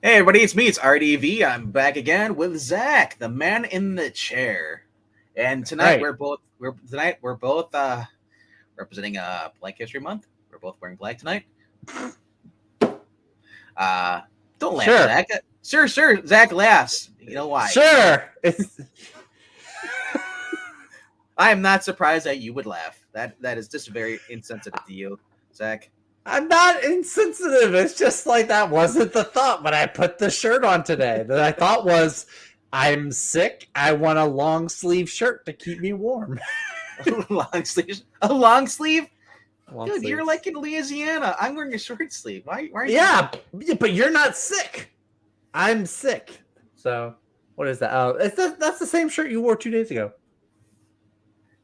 Hey everybody, it's me. It's RDV. I'm back again with Zach, the man in the chair. And tonight Right. we're both representing Black History Month. We're both wearing black tonight. Uh don't laugh, Sure. Zach. Sure. Zach laughs. You know why? Sure. It's I am not surprised that you would laugh. That is just very insensitive to you, Zach. I'm not insensitive. It's just like that wasn't the thought when I put the shirt on today. That I thought was I'm sick. I want a long sleeve shirt to keep me warm. long sleeve. A long sleeve? Long Dude, you're sleeves. like in Louisiana. I'm wearing a short sleeve. Why are you? Yeah, but you're not sick. I'm sick. So what is that? Oh, that's the same shirt you wore 2 days ago.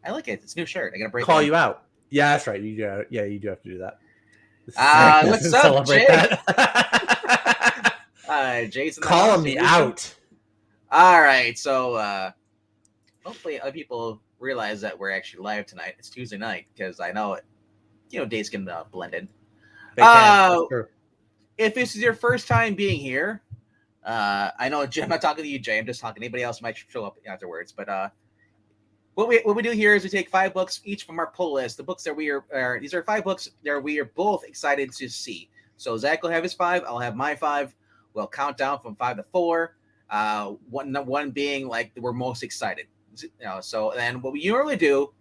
I like it. It's a new shirt. I gotta break Call it in. you out. Yeah, that's right. You do. Yeah, you do have to do that. What's up, Celebrate Jay? that. Jay's in the house. Calling me out. All right, so hopefully other people realize that we're actually live tonight. It's Tuesday night because I know it. Days can blend in. They can. That's true. If this is your first time being here, I know I'm not talking to you, Jay. I'm just talking. Anybody else might show up afterwards, but what we do here is we take 5 books each from our pull list. The books that we are these are 5 books that we are both excited to see. So Zach will have his 5, I'll have my 5. We'll count down from 5 to 4. One being like we're most excited. So then what we usually do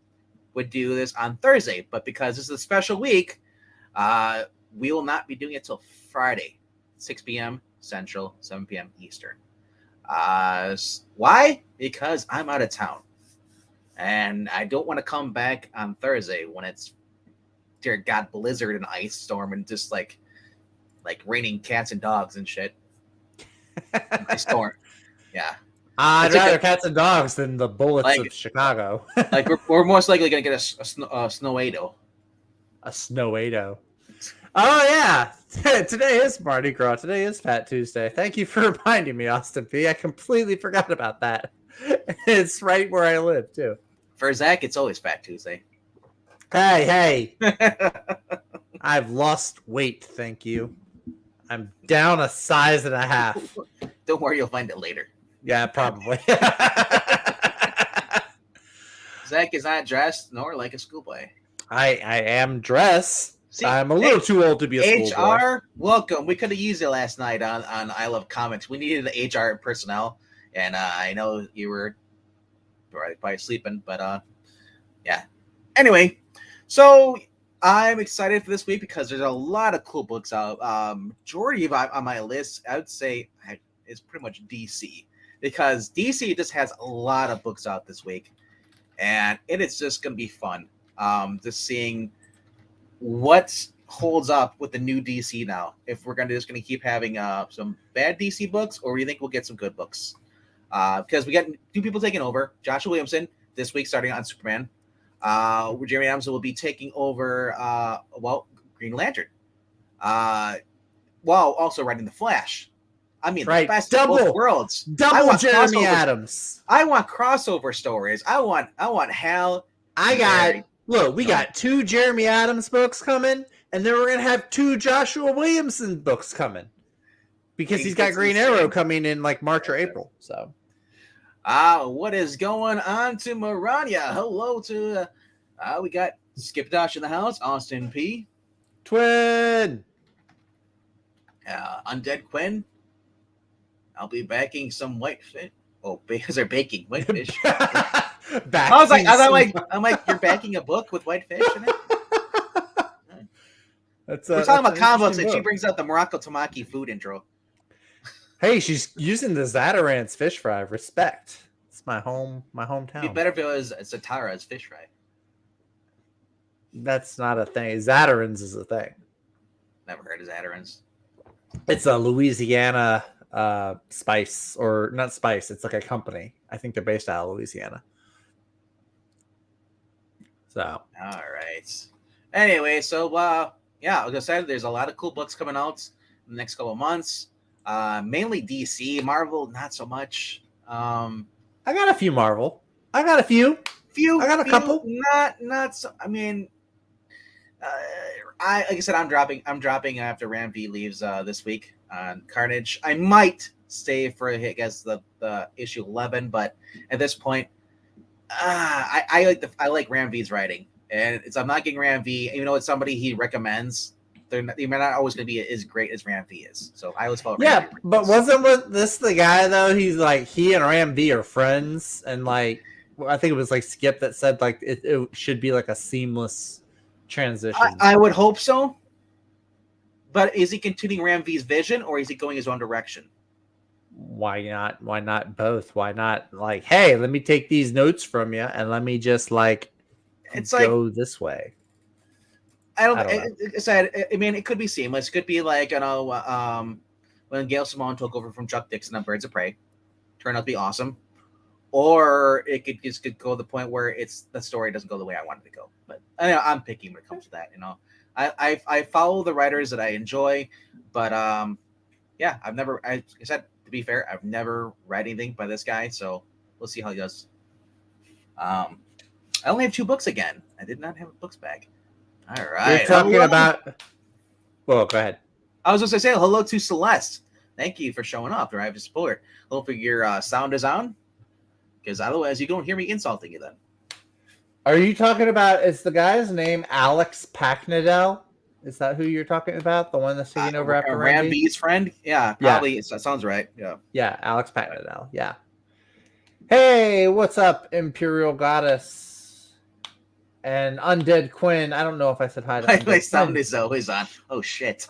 would do this on Thursday, but because this is a special week, we will not be doing it till Friday, 6 p.m. Central, 7 p.m. Eastern. Why? Because I'm out of town. And I don't want to come back on Thursday when it's, dear God, blizzard and ice storm and just like raining cats and dogs and shit. My storm, yeah. I'd It's like rather cats and dogs than the bullets like of Chicago. like we're most likely gonna get a snowado. A snowado. Oh yeah, today is Mardi Gras. Today is Fat Tuesday. Thank you for reminding me, Austin P. I completely forgot about that. It's right where I live too. For Zach, it's always Fat Tuesday. Hey, I've lost weight. Thank you. I'm down a size and a half. Don't worry, you'll find it later. Yeah, probably. Zach is not dressed nor like a schoolboy. I am dressed. See, I'm a little too old to be a schoolboy. HR, welcome. We could have used it last night on I Love Comics. We needed the HR personnel, and I know you were probably sleeping, but yeah. Anyway, so I'm excited for this week because there's a lot of cool books out. Majority on my list, I would say, is pretty much DC because DC just has a lot of books out this week, and it is just going to be fun. Just seeing what holds up with the new DC now. If we're just going to keep having some bad DC books, or do you think we'll get some good books? Because we got 2 people taking over. Joshua Williamson this week starting on Superman. Jeremy Adams will be taking over Green Lantern. While also writing the Flash. I mean, right. The best of both worlds. Double Jeremy Adams. I want crossover stories. I want Hal. We got 2 Jeremy Adams books coming, and then we're gonna have 2 Joshua Williamson books coming because he's got Green Arrow coming in like March or April. So, what is going on to Marania? Hello to we got Skip Dosh in the house, Austin P. Twin. Undead Quinn. I'll be baking some whitefish. Oh, because they're baking whitefish. I was like, you're backing a book with whitefish in it? We're talking about comic books, and she brings out the Morocco Tamaki food intro. Hey, she's using the Zataran's fish fry. Respect. It's my hometown. It'd be better if it was Zatara's fish fry. That's not a thing. Zataran's is a thing. Never heard of Zataran's. It's a Louisiana spice, or not spice. It's like a company. I think they're based out of Louisiana. So, all right. Anyway, so yeah, like I said, there's a lot of cool books coming out in the next couple of months. Mainly DC, Marvel, not so much. I got a few Marvel. I got a few. I got a couple. Not so. I mean, like I said, I'm dropping after Ram V leaves this week on Carnage. I might stay for I guess the issue 11, but at this point, I like Ram V's writing, and I'm not getting Ram V, even though it's somebody he recommends. They're not always going to be as great as Ram V is. So I always follow. Yeah, but wasn't this the guy though? He's like he and Ram V are friends, and like I think it was like Skip that said like it should be like a seamless transition. I would hope so. But is he continuing Ram V's vision, or is he going his own direction? Why not? Why not both? Why not like, hey, let me take these notes from you and let me just like go this way. I don't know. I mean, it could be seamless. It could be like, when Gail Simone took over from Chuck Dixon on Birds of Prey, turned out to be awesome. Or it could go to the point where the story doesn't go the way I wanted it to go. But I'm picky when it comes to that. I follow the writers that I enjoy, but yeah, I said, to be fair, I've never read anything by this guy, so we'll see how he does. I only have 2 books again. I did not have a books bag. All right. You're talking about. Well, go ahead. I was just going to say hello to Celeste. Thank you for showing up. I have to support. Hopefully your sound is on, because otherwise you don't hear me insulting you then. Are you talking about? Is the guy's name Alex Packnadel? Is that who you're talking about? The one that's taking over after Ram V's friend? Yeah, probably. Yeah. That sounds right. Yeah. Yeah, Alex Packnadel. Yeah. Hey, what's up, Imperial Goddess and Undead Quinn? I don't know if I said hi to my sound is always on. Oh shit.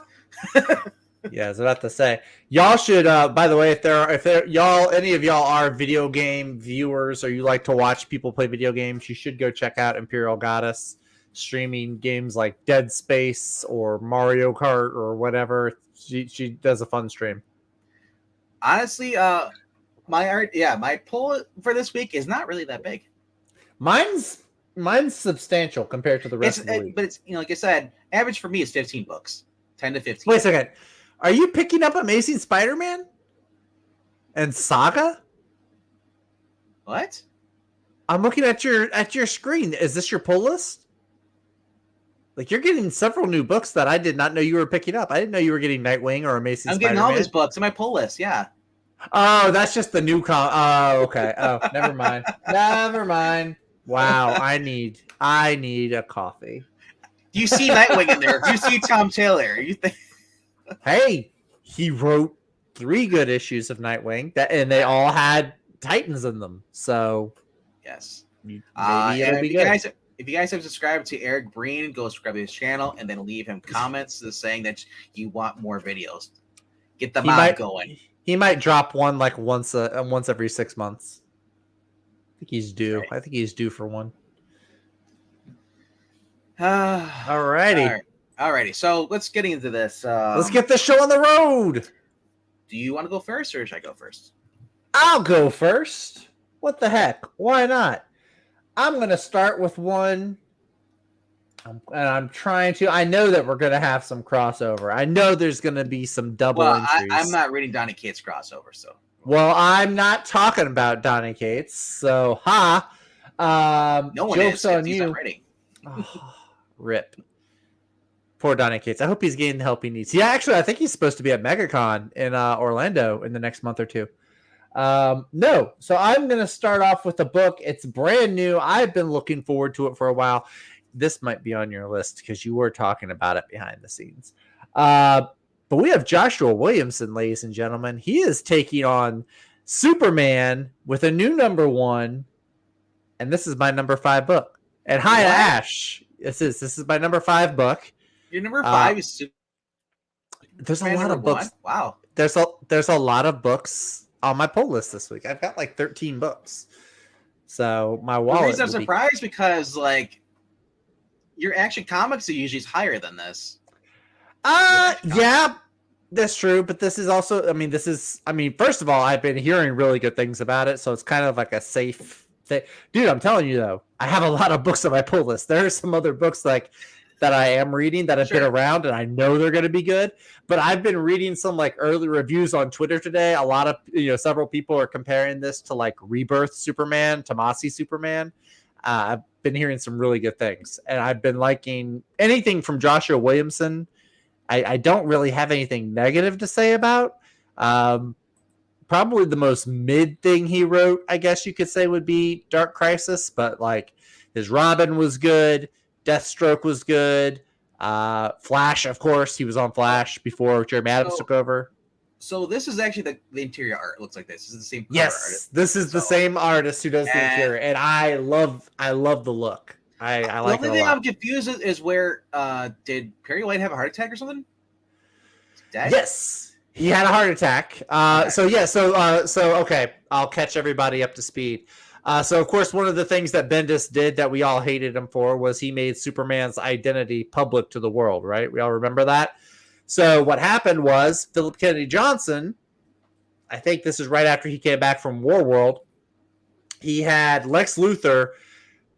Yeah, I was about to say. Y'all should. By the way, if any of y'all are video game viewers or you like to watch people play video games, you should go check out Imperial Goddess. Streaming games like Dead Space or Mario Kart or whatever. She does a fun stream. Honestly, my poll for this week is not really that big. Mine's substantial compared to the rest of the week. But it's like I said, average for me is 15 books. 10 to 15. Wait a second. Are you picking up Amazing Spider-Man? And Saga? What? I'm looking at your screen. Is this your pull list? Like, you're getting several new books that I did not know you were picking up. I didn't know you were getting Nightwing or Amazing Spider-Man. I'm getting all these books in my pull list, yeah. Oh, that's just the new Oh, okay. Oh, never mind. Never mind. Wow, I need a coffee. Do you see Nightwing in there? Do you see Tom Taylor? You think? Hey, he wrote 3 good issues of Nightwing, and they all had Titans in them. So, yes. Maybe it'll be good. If you guys have subscribed to Eric Breen, go subscribe to his channel and then leave him comments saying that you want more videos. Get the mob going. He might drop one like once every 6 months. I think he's due. Right. I think he's due for one. Alrighty. Alrighty. So let's get into this. Let's get this show on the road. Do you want to go first, or should I go first? I'll go first. What the heck? Why not? I'm going to start with one, and I'm trying to. I know that we're going to have some crossover. I know there's going to be some double entries. I'm not reading Donny Cates crossover, so. Well, I'm not talking about Donny Cates, so no one jokes is. on He's you. not reading. Oh, rip. Poor Donny Cates. I hope he's getting the help he needs. Yeah, actually, I think he's supposed to be at MegaCon in Orlando in the next month or two. No, so I'm going to start off with a book. It's brand new. I've been looking forward to it for a while. This might be on your list because you were talking about it behind the scenes. But we have Joshua Williamson, ladies and gentlemen. He is taking on Superman with a new #1, and this is my #5 book. And hi, what? Ash. This is my #5 book. Your #5 is Superman. There's a lot of books. Wow. There's a lot of books on my pull list this week. I've got like 13 books. So my wallet. The reason I'm surprised because like your Action Comics are usually higher than this. Yeah, that's true. But this is also, first of all, I've been hearing really good things about it. So it's kind of like a safe thing. Dude, I'm telling you though, I have a lot of books on my pull list. There are some other books like that I am reading that have been around and I know they're going to be good, but I've been reading some like early reviews on Twitter today. A lot of, several people are comparing this to like Rebirth Superman, Tomasi Superman. I've been hearing some really good things, and I've been liking anything from Joshua Williamson. I don't really have anything negative to say about. Probably the most mid thing he wrote, I guess you could say, would be Dark Crisis, but like his Robin was good, Deathstroke was good, Flash, of course, he was on Flash before Jeremy Adams took over. So this is actually the interior art. It looks like this. This is the same cover Yes, artist. this is the same artist who does the interior, and I love the look. I like it a lot. The only thing I'm confused is where did Perry White have a heart attack or something? Dead? Yes, he had a heart attack. So okay, I'll catch everybody up to speed. So of course, one of the things that Bendis did that we all hated him for was he made Superman's identity public to the world. Right? We all remember that. So what happened was Philip Kennedy Johnson, I think this is right after he came back from Warworld, he had Lex Luthor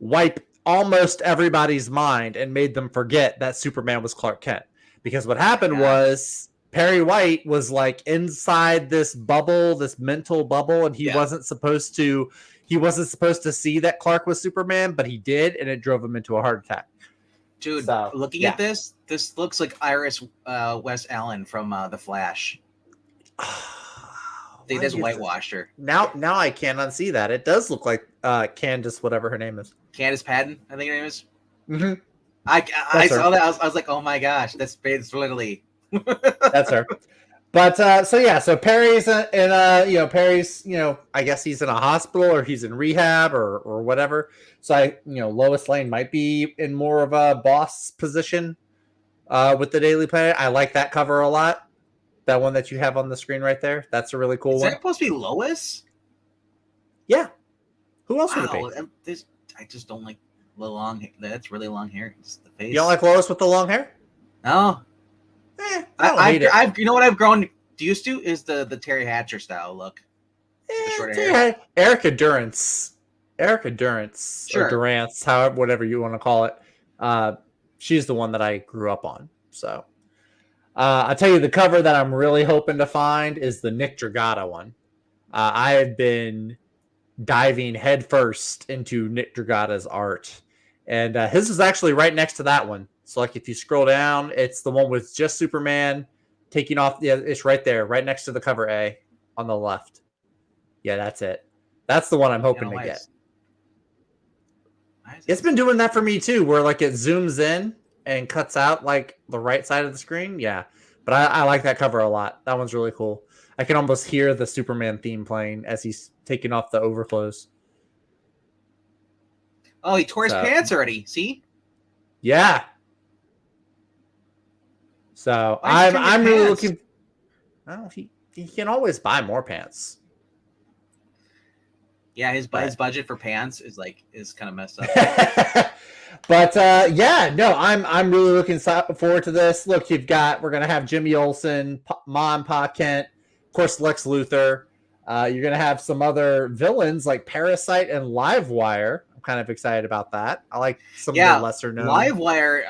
wipe almost everybody's mind and made them forget that Superman was Clark Kent. Because what happened was Perry White was like inside this bubble, this mental bubble, and he wasn't supposed to see that Clark was Superman, but he did, and it drove him into a heart attack. Dude, looking at this looks like Iris West Allen from The Flash. They just whitewashed her. Now I can't unsee that. It does look like Candace, whatever her name is. Candace Patton, I think her name is. Mm-hmm. I saw that. I was like, oh my gosh, that's literally. That's her. But so Perry's Perry's, I guess he's in a hospital or he's in rehab or whatever. So Lois Lane might be in more of a boss position with the Daily Planet. I like that cover a lot. That one that you have on the screen right there. That's a really cool one. Is that supposed to be Lois? Yeah. Who else would it be? I just don't like the long hair. That's really long hair. Just the face. You don't like Lois with the long hair? No. I've you know what I've grown used to is the Terry Hatcher style look. The short hair. Erica Durance, or Durance, however, whatever you want to call it. She's the one that I grew up on. So I'll tell you the cover that I'm really hoping to find is the Nick Dragata one. I have been diving headfirst into Nick Dragata's art, and his is actually right next to that one. So like if you scroll down, it's the one with just Superman taking off. Yeah, it's right there, right next to the cover A on the left. Yeah, that's it. That's the one I'm hoping to get. It's been doing that for me too, where like it zooms in and cuts out like the right side of the screen. Yeah, but I like that cover a lot. That one's really cool. I can almost hear the Superman theme playing as he's taking off the overclothes. Oh, he tore his pants already. See? Yeah. So I'm really looking. Oh, he can always buy more pants. Yeah, his budget for pants is kind of messed up. But I'm really looking forward to this. Look, we're gonna have Jimmy Olsen, Ma and Pa Kent, of course Lex Luthor. You're gonna have some other villains like Parasite and Livewire. I'm kind of excited about that. I like some of the lesser known. Livewire,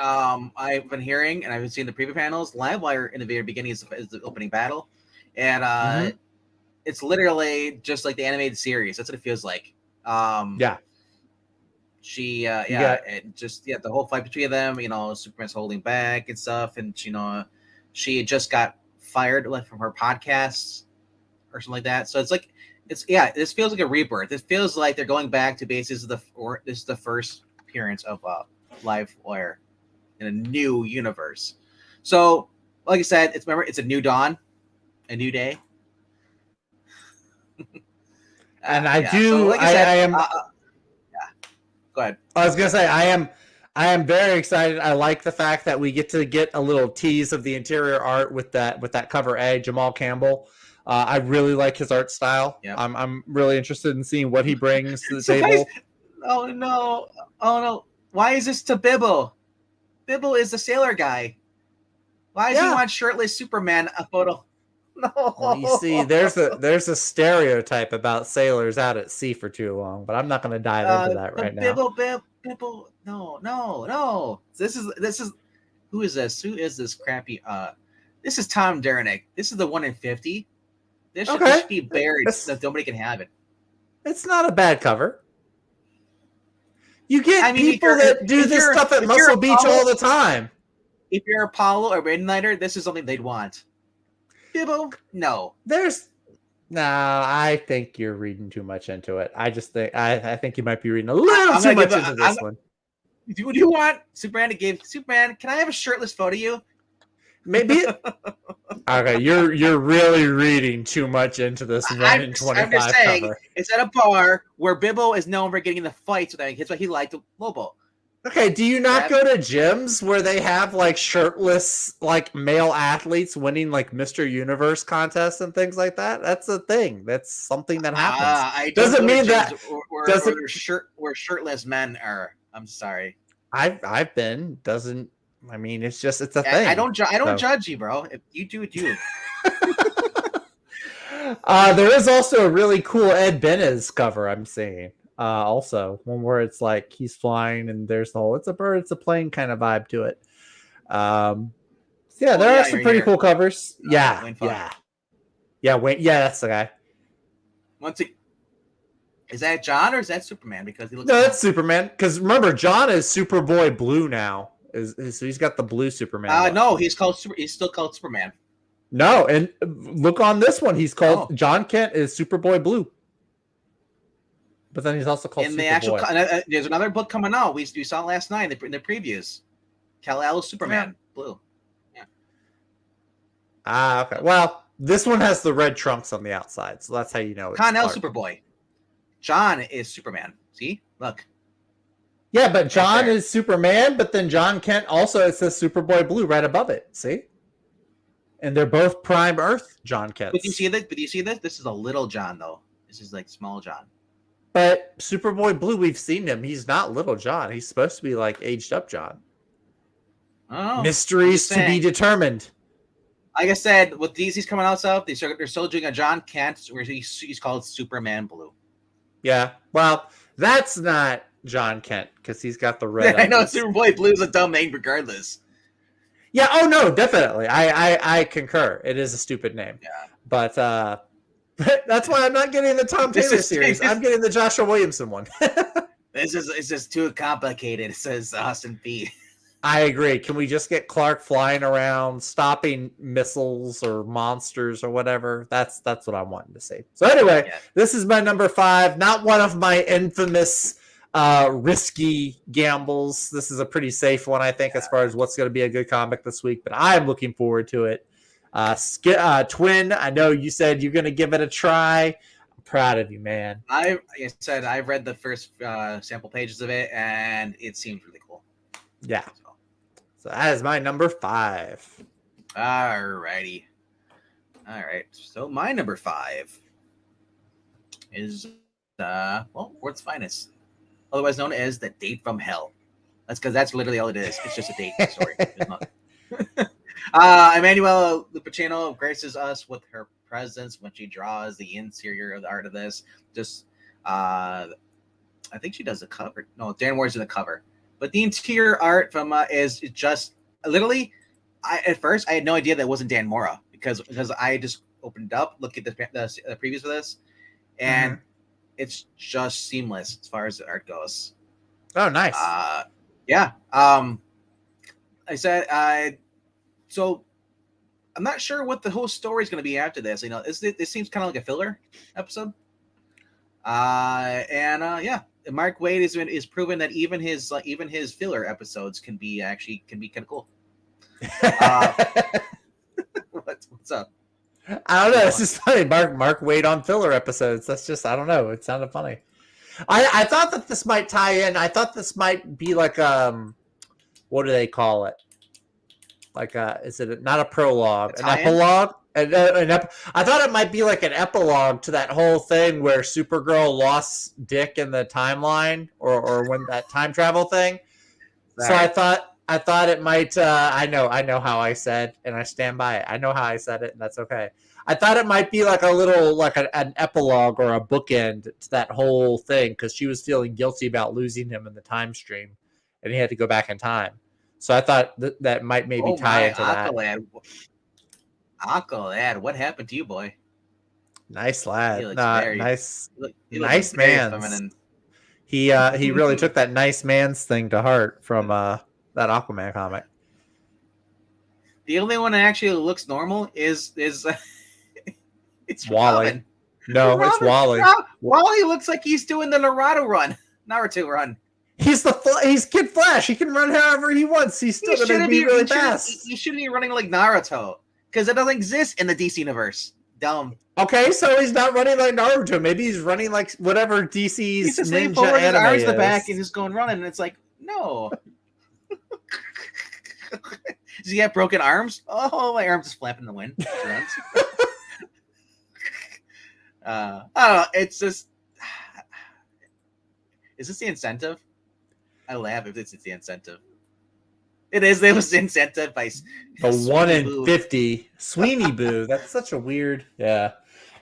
I've been hearing and I've seen the preview panels. Livewire in the very beginning is the opening battle, and it's literally just like the animated series. That's what it feels like. She the whole fight between them, Superman's holding back and stuff, and she had just got fired from her podcast or something like that. So this feels like a rebirth. This feels like they're going back to basis of this is the first appearance of Livewire in a new universe. So like I said, it's a new dawn, a new day. And I am go ahead. I was gonna say I am very excited. I like the fact that we get to get a little tease of the interior art with that cover A, Jamal Campbell. I really like his art style. Yep. I'm really interested in seeing what he brings to the table. Oh no! Why is this to Bibble? Bibble is the sailor guy. Why does he want shirtless Superman a photo? No. Well, you see, there's a stereotype about sailors out at sea for too long, but I'm not going to dive into that right now. Bibble, no. This is who is this? Who is this crappy? This is Tom Derenick. This is the 1 in 50. This should be buried so nobody can have it. It's not a bad cover. You get I mean, people that do this stuff at Muscle Beach all the time. If you're Apollo or Midnighter, this is something they'd want. Bibbo, no. No, I think you're reading too much into it. I just think I think you might be reading a little too much into this one. Do you want Superman to give Superman? Can I have a shirtless photo of you? Maybe. Okay, you're really reading too much into this 1 in 25 I'm just saying, cover. It's at a bar where Bibbo is known for getting in the fights with him. That's why he liked Lobo. Okay, do you not go to gyms where they have like shirtless like male athletes winning like Mr. Universe contests and things like that? That's a thing. That's something that happens. Doesn't mean that where shirtless men are. I'm sorry. I've been. Doesn't. I mean, it's a thing. I don't judge you, bro. If you do, do. There is also a really cool Ed Benes cover I'm seeing. Also, one where it's like he's flying and there's the whole "it's a bird, it's a plane" kind of vibe to it. There are some pretty cool covers. Wayne, that's the guy. Is that John or is that Superman? Because he looks. No, that's Superman. Because remember, John is Superboy Blue now. So he's got the blue Superman. No, he's still called Superman. No, and look on this one. He's called John Kent is Superboy Blue. But then he's also called Superboy. There's another book coming out. We saw it last night in the previews. Kal-El Superman Blue. Yeah. Okay. Well, this one has the red trunks on the outside, so that's how you know it's Kal-El Superboy. John is Superman. See? Look. Yeah, but John is Superman, but then John Kent also, it says Superboy Blue right above it. See? And they're both Prime Earth John Kents. But you see this? This is a little John, though. This is like small John. But Superboy Blue, we've seen him. He's not little John. He's supposed to be like aged up John. Oh, mysteries to be determined. Like I said, with these he's coming out stuff, they're still doing a John Kent where he's called Superman Blue. Yeah. Well, that's not John Kent because he's got the red. I know Superboy Blue is a dumb name regardless. Yeah. Oh no, definitely. I concur. It is a stupid name. Yeah. But that's why I'm not getting the Tom Taylor series. I'm getting the Joshua Williamson one. It's just too complicated, says Austin P. I agree. Can we just get Clark flying around, stopping missiles or monsters or whatever? That's what I'm wanting to see. So anyway, This is my number 5. Not one of my infamous risky gambles. This is a pretty safe one, I think, as far as what's going to be a good comic this week. But I'm looking forward to it. Twin, I know you said you're going to give it a try. I'm proud of you, man. Like I said, I've read the first sample pages of it, and it seems really cool. Yeah. So that is my number 5. Alrighty. All right. So my number 5 is World's Finest, otherwise known as The Date from Hell. That's because that's literally all it is. It's just a date story. Emmanuel Lupacino graces us with her presence when she draws the interior of the art of this. I think she does the cover. No, Dan Moore's in the cover. But the interior art from is just literally. At first I had no idea that it wasn't Dan Mora because I just opened it up, look at the previews for this, and it's just seamless as far as the art goes. Oh, nice. Yeah. I said so I'm not sure what the whole story is going to be after this. You know, this seems kind of like a filler episode. Mark Waid is proven that even his filler episodes can be kind of cool. What's up? I don't know. It's just funny. Mark Waid on filler episodes. That's just, I don't know. It sounded funny. I thought that this might tie in. I thought this might be like what do they call it? Like is it not a prologue? An epilogue? I thought it might be like an epilogue to that whole thing where Supergirl lost Dick in the timeline or when that time travel thing. Right. So I thought it might. I know how I said, and I stand by it. I know how I said it, and that's okay. I thought it might be like a little, like an epilogue or a bookend to that whole thing because she was feeling guilty about losing him in the time stream, and he had to go back in time. So I thought that might maybe tie into that. Aqualad, what happened to you, boy? Nice lad. Nice man. He really took that nice man's thing to heart from that Aquaman comic. The only one that actually looks normal is it's Wally. Robin. No, it's Wally. Wally looks like he's doing the Naruto run. He's Kid Flash. He can run however he wants. He's still going to be really fast. He shouldn't be running like Naruto because it doesn't exist in the DC universe. Dumb. Okay, so he's not running like Naruto. Maybe he's running like whatever DC's he's just ninja forward, anime his arms is. in the back and just going running. And it's like, no. Does he have broken arms? Oh, my arms just flapping in the wind. I don't know. It's just. Is this the incentive? I laugh if it's the incentive. It is. It was the incentive by the 1 in 50 Sweeney Boo. That's such a weird. Yeah.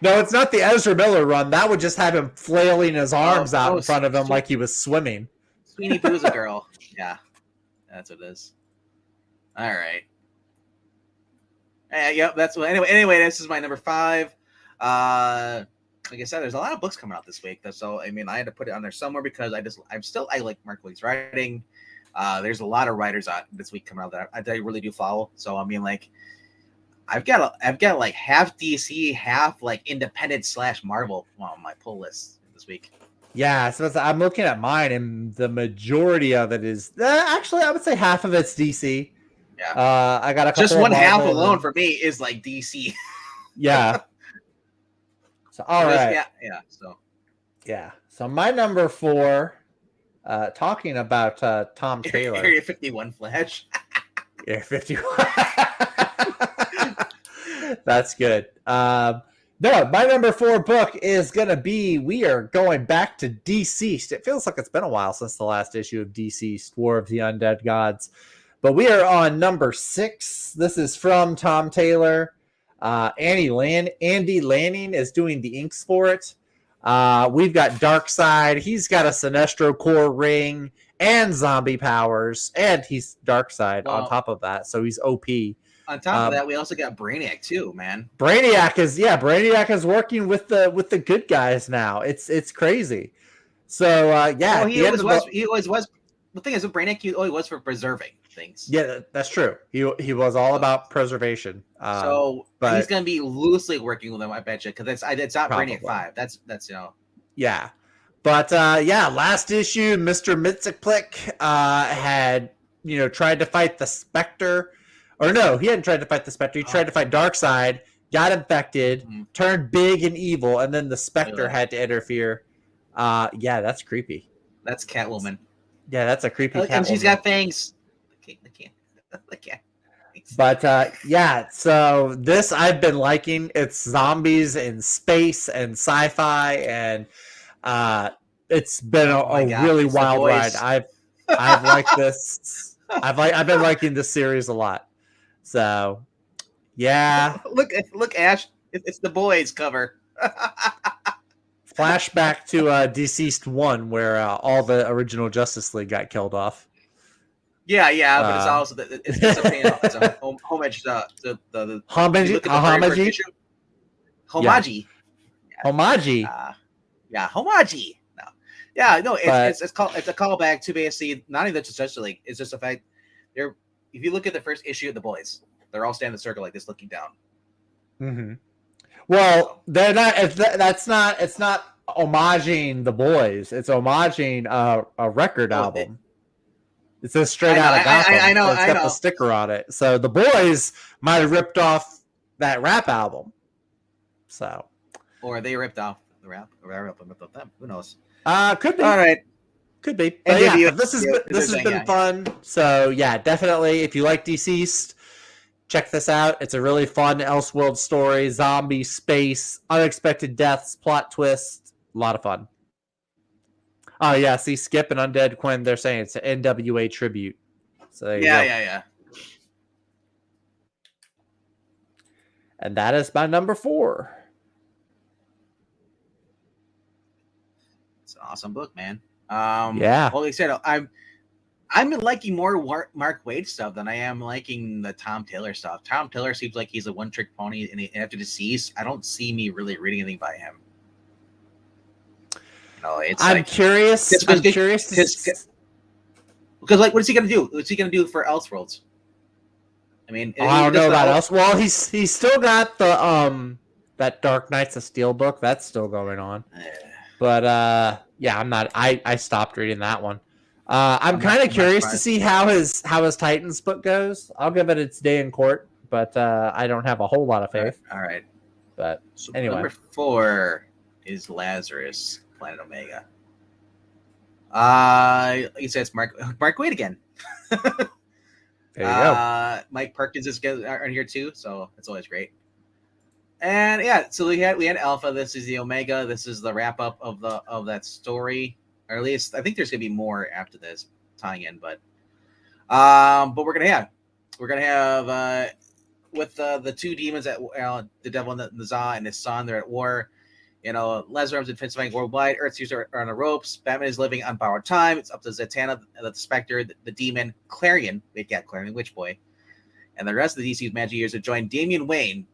No, it's not the Ezra Miller run. That would just have him flailing his arms out in front of him like he was swimming. Sweeney Boo's a girl. Yeah, that's what it is. All right. Yep, that's what. Anyway, this is my number 5. Like I said, there's a lot of books coming out this week. So I mean, I had to put it on there somewhere because I like Mark Waid's writing. There's a lot of writers out this week coming out that I really do follow. So I mean, like, I've got like half DC, half like independent / Marvel on my pull list this week. Yeah, so I'm looking at mine, and the majority of it is actually I would say half of it's DC. Yeah, I got a couple just one half alone for me is like DC. Yeah. So all right. Yeah. So my number 4, talking about Tom Taylor. Area 51 Flash. Area 51. That's good. No, my number 4 book is going to be, we are going back to Deceased. It feels like it's been a while since the last issue of Deceased, War of the Undead Gods. But we are on number 6. This is from Tom Taylor. Andy Lanning is doing the inks for it. We've got Darkseid. He's got a Sinestro Core ring and zombie powers, and he's Darkseid on top of that, so he's OP. On top of that, we also got Brainiac too, man. Brainiac is working with the good guys now. It's crazy. So yeah, he always was. The thing is, with Brainiac, he always was for preserving things. Yeah, that's true. He was all about preservation. But he's going to be loosely working with them, I bet you, because it's not probably. Brainiac 5. That's Yeah, but last issue, Mr. Mxyzptlk had tried to fight the Spectre, or no, he hadn't tried to fight the Spectre. He tried to fight Darkseid, got infected, turned big and evil, and then the Spectre had to interfere. Yeah, that's creepy. That's Catwoman. Yeah, that's a creepy Catwoman. And she's got fangs. I can't. But yeah, so this I've been liking. It's zombies in space and sci-fi, and it's been a really wild ride. I've liked this. I've been liking this series a lot. So yeah, look, Ash, it's the Boys cover. Flashback to Deceased 1, where all the original Justice League got killed off. Yeah, but it's also it's a homage to the homage. Homage. Homage. Yeah, homage. No. Yeah, no, it's a callback to basically not even just Justice League. It's just the fact if you look at the first issue of the Boys, they're all standing in a circle like this, looking down. Mm-hmm. Well, they're not. It's not homaging the Boys. It's homaging a record album. It says Straight Outta Gotham. I know. It's got the sticker on it. So the Boys might have ripped off that rap album. So, or they ripped off the rap, or I ripped off them. Who knows? Could be. All right, could be. But yeah, this has been fun. So yeah, definitely. If you like Deceased, check this out. It's a really fun Elseworld story. Zombie, space, unexpected deaths, plot twist. A lot of fun. Oh yeah, see Skip and Undead Quinn, they're saying it's an NWA tribute. So there you go. Yeah. And that is my number 4. It's an awesome book, man. Yeah. Well, like I said, I'm liking more Mark Waid stuff than I am liking the Tom Taylor stuff. Tom Taylor seems like he's a one-trick pony, and after Deceased, I don't see me really reading anything by him. No, it's I'm like curious. it's I'm curious because like, what is he gonna do? What's he gonna do for Elseworlds? I mean, Oh, I don't know about else. else. Well, he's still got the that Dark Knights of Steel book that's still going on. But yeah, I'm not. I stopped reading that one. I'm kind of curious to see how his Titans book goes. I'll give it its day in court, but I don't have a whole lot of faith. All right. But So anyway, number 4 is Lazarus, Planet Omega. He says Mark Waid again. there you go. Mike Perkins is on here too, so it's always great. And yeah, so we had Alpha. This is the Omega. This is the wrap up of that story, or at least I think there's gonna be more after this tying in. But we're gonna have with the two demons that the devil and the Za and his son, they're at war. You know, Lazarus and Fitzwang worldwide. Earth's are on the ropes. Batman is living on borrowed time. It's up to Zatanna, the Spectre, the demon, Clarion, Clarion, Witch Boy, and the rest of the DC's magic users to join Damian Wayne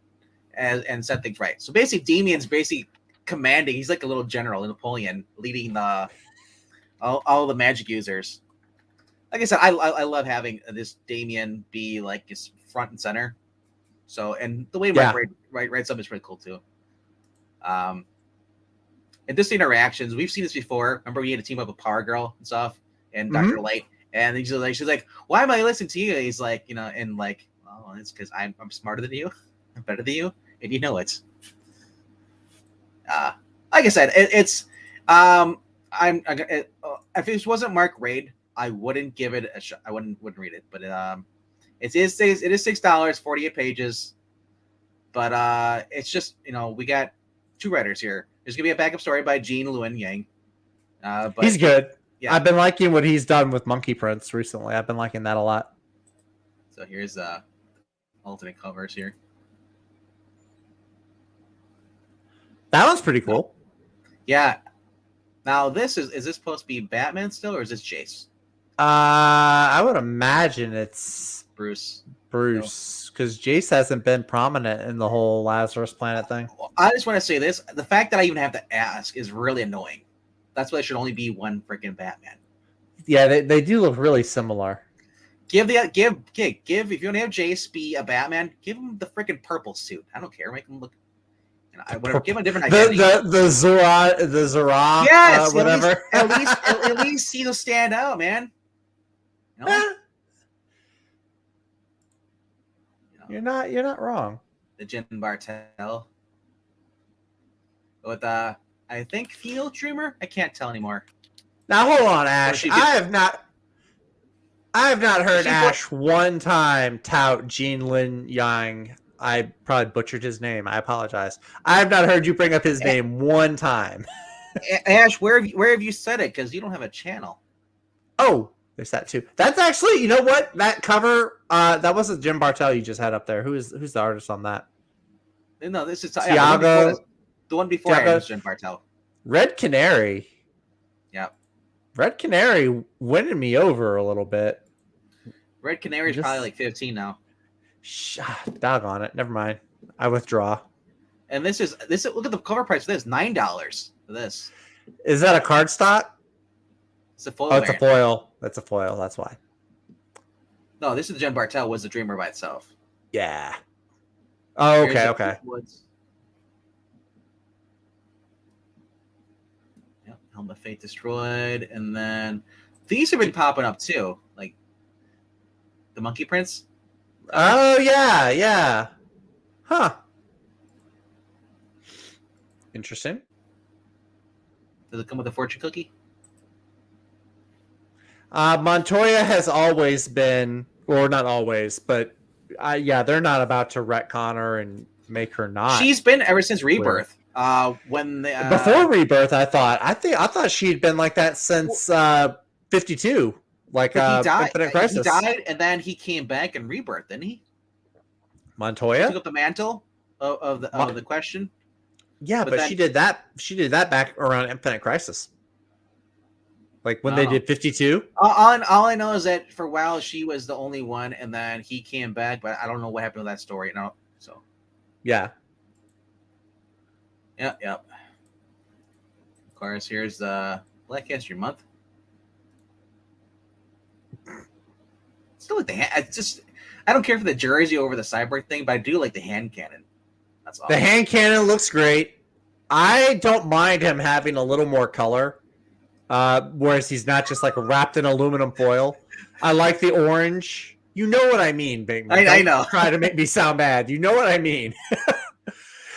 and set things right. So basically, Damian's basically commanding. He's like a little general, Napoleon, leading all the magic users. Like I said, I love having this Damian be like his front and center. So, and the way Mark writes up is pretty cool too. And just the interactions, we've seen this before. Remember, we had a team up with Power Girl and stuff, and Dr. Light, and she's like, "Why am I listening to you?" He's like, and like, "Oh, it's because I'm smarter than you, I'm better than you, and you know it." Like I said, if it wasn't Mark Waid, I wouldn't give it a shot. I wouldn't read it, but it is $6, 48 pages, but it's just we got 2 writers here. There's gonna be a backup story by Gene Luen Yang. But he's good. Yeah. I've been liking what he's done with Monkey Prince recently. I've been liking that a lot. So here's alternate covers here. That one's pretty cool. Yeah. Now is this supposed to be Batman still, or is this Jace? I would imagine it's Bruce, because Jace hasn't been prominent in the whole Lazarus Planet thing. Well, I just want to say this: the fact that I even have to ask is really annoying. That's why it should only be one freaking Batman. Yeah, they do look really similar. Give if you want to have Jace be a Batman, give him the freaking purple suit. I don't care. Make him look. Give him a different identity. The Zora. Yes, whatever. At least he'll stand out, man. You're not wrong. The Jen Bartel with I think Field Dreamer. I can't tell anymore. Now hold on, Ash. I have not heard Ash one time tout Gene Lin Yang. I probably butchered his name. I apologize. I have not heard you bring up his name one time. Ash, where have you said it? Because you don't have a channel. Oh, there's that too. That's actually, you know what? That cover, that wasn't Jim Bartel you just had up there. Who's the artist on that? No, this is Tiago. The one before was Jim Bartel. Red Canary. Yeah. Red Canary winning me over a little bit. Red Canary is probably like 15 now. Doggone it. Never mind. I withdraw. And this is look at the cover price for this, $9 for this. Is that a card stock? It's a foil. Oh, it's a foil. That's a foil. That's why. No, this is Jen Bartel was the Dreamer by itself. Yeah. Oh, okay. Yep, Helm of Fate destroyed, and then these have been popping up too, like the Monkey Prince. Oh yeah. Huh. Interesting. Does it come with a fortune cookie? Montoya has always been, or not always, but they're not about to retcon her and make her not. She's been ever since Rebirth. Before Rebirth, I thought she'd been like that since 52. Like he died. Infinite Crisis. He died, and then he came back in Rebirth, didn't he? Montoya took up the mantle of the Question. Yeah, but she did that. She did that back around Infinite Crisis. Like when they did 52. All I know is that for a while she was the only one, and then he came back, but I don't know what happened to that story. No, so yeah. Yep. course, here's Black History Month. Still like the hand. I don't care for the jersey over the cyborg thing, but I do like the hand cannon. That's all. The hand cannon looks great. I don't mind him having a little more color, whereas he's not just like wrapped in aluminum foil. I like the orange. You know what I mean, Bigman. I know. Try to make me sound bad. You know what I mean.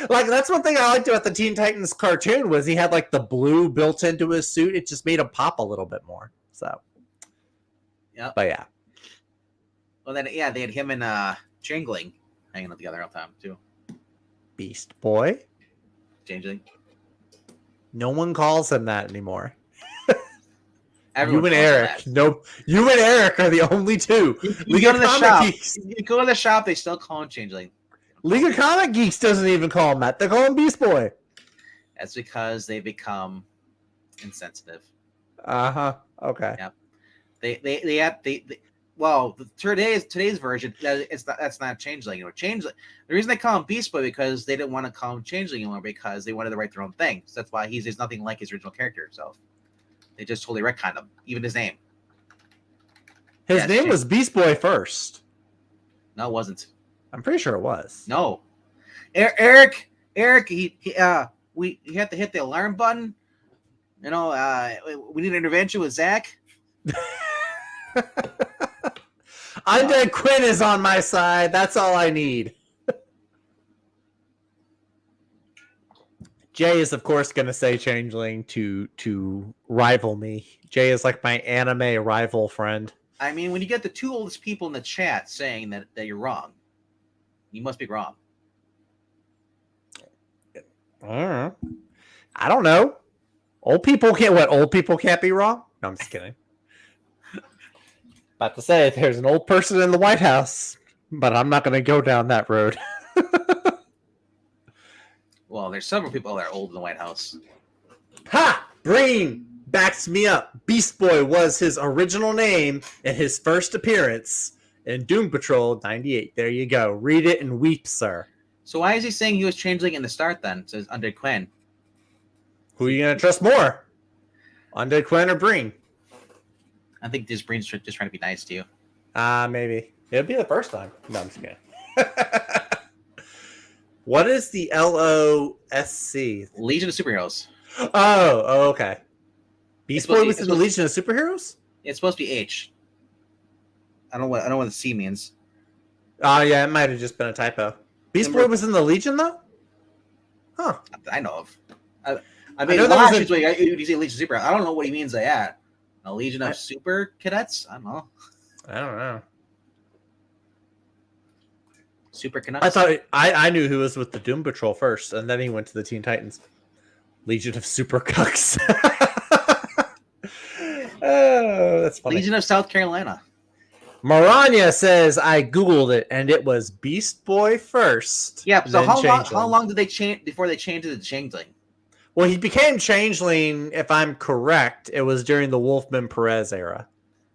Like, that's one thing I liked about the Teen Titans cartoon was he had like the blue built into his suit. It just made him pop a little bit more. So, yeah. But yeah. Well, then, yeah, they had him and Changeling hanging out together all the time, too. Beast Boy. Changeling. No one calls him that anymore. Everyone you and calls him Eric. that. No, you and Eric are the only two. You go to the shop. You go to the shop, they still call him Changeling. League of Comic Geeks doesn't even call him that. They call him Beast Boy. That's because they become insensitive. Uh-huh. Okay. Yep. Well, today's version, that's not Changeling. Changeling. The reason they call him Beast Boy because they didn't want to call him Changeling anymore because they wanted to write their own thing. So that's why he's nothing like his original character himself. They just totally retconned him, even his name. His name was Beast Boy first. No, it wasn't. I'm pretty sure it was. No, Eric, we have to hit the alarm button. We need an intervention with Zach. Undead Quinn is on my side. That's all I need. Jay is, of course, going to say Changeling to rival me. Jay is like my anime rival friend. I mean, when you get the two oldest people in the chat saying that you're wrong, you must be wrong. I don't know. Old people can't be wrong? No, I'm just kidding. About to say, there's an old person in the White House, but I'm not going to go down that road. Well, there's several people that are old in the White House. Ha! Breen backs me up. Beast Boy was his original name in his first appearance in Doom Patrol 98. There you go. Read it and weep, sir. So why is he saying he was Changeling in the start then? It says Undead Quinn. Who are you going to trust more? Undead Quinn or Breen? I think this Breen's just trying to be nice to you. Maybe. It'll be the first time. No, I'm just kidding. What is the LOSC? Legion of Superheroes. Oh, okay. Beast Boy was in the Legion of Superheroes? It's supposed to be H. I don't know what the C means. Oh, yeah, it might have just been a typo. Beast Boy was in the Legion, though? Huh. I know of. I mean, you say Legion of Superheroes. I don't know what he means by that. A Legion of Super Cadets? I don't know. Super Canucks? I thought I knew who was with the Doom Patrol first, and then he went to the Teen Titans. Legion of Super Cucks. Oh, that's funny. Legion of South Carolina. Maranya says I googled it, and it was Beast Boy first. Yeah. So how long did they change before they changed it to Changeling? Well, he became Changeling, if I'm correct. It was during the Wolfman Perez era,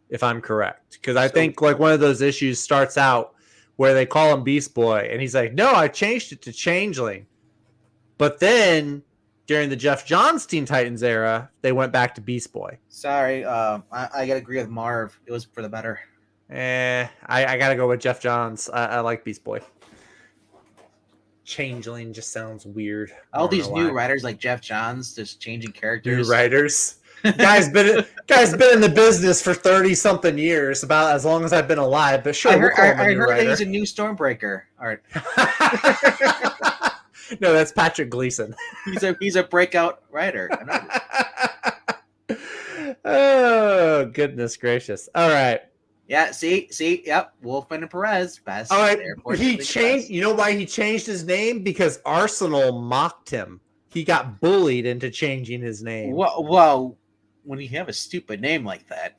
if I'm correct. Because I think like one of those issues starts out where they call him Beast Boy, and he's like, no, I changed it to Changeling. But then during the Jeff Johns Teen Titans era, they went back to Beast Boy. Sorry, I gotta agree with Marv. It was for the better. I gotta go with Jeff Johns. I like Beast Boy. Changeling just sounds weird. All these new writers like Jeff Johns just changing characters. New writers. Guy's been in the business for 30-something years, about as long as I've been alive. But sure, I heard that he's a new Stormbreaker. All right. No, that's Patrick Gleason. He's a breakout writer. Oh, goodness gracious! All right. Yeah. See. Yep. Wolfman and Perez. Best. All right. He changed. You know why he changed his name? Because Arsenal mocked him. He got bullied into changing his name. Well, when you have a stupid name like that.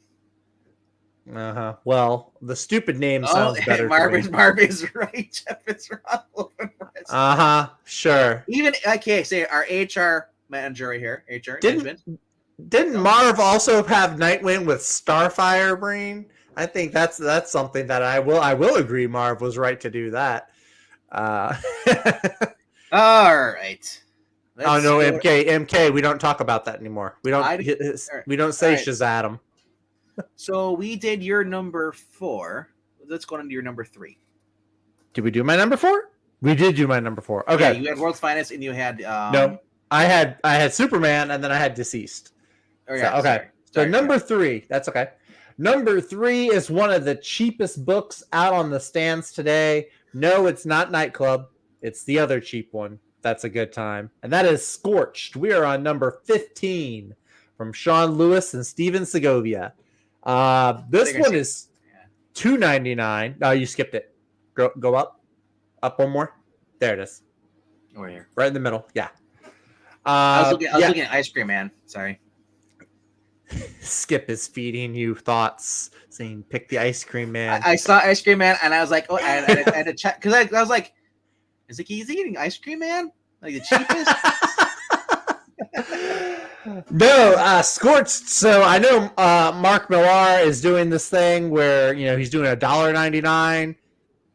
Well, the stupid name sounds better. Marv is right. Jeff is wrong. Sure. Even say our HR manager right here. HR didn't Marv also have Nightwing with Starfire Brain? I think that's something that I will agree Marv was right to do that. All right. Oh no, go- MK. We don't talk about that anymore. We don't. I- alright, We don't say alright. Shazam. So we did your number 4. Let's go on to your number 3. Did we do my number 4? We did do my number 4. Okay. Yeah, you had World's Finest, and you had No, I had Superman, and then I had Deceased. Oh, yeah, So, okay. sorry. So Sorry, number sorry. 3, that's okay. Number 3 is one of the cheapest books out on the stands today. No, it's not Nightclub. It's the other cheap one. That's a good time. And that is Scorched. We are on number 15 from Sean Lewis and Steven Segovia. This one is $2.99. No, you skipped it. Go up. Up one more. There it is. Over here. Right in the middle. Yeah. I was looking at Ice Cream Man. Sorry. Skip is feeding you thoughts, saying pick the Ice Cream Man. I saw Ice Cream Man, and I was like, oh, and I had to check because I was like, is he eating Ice Cream Man? Like the cheapest? No, Scorched. So I know Mark Millar is doing this thing where he's doing $1.99,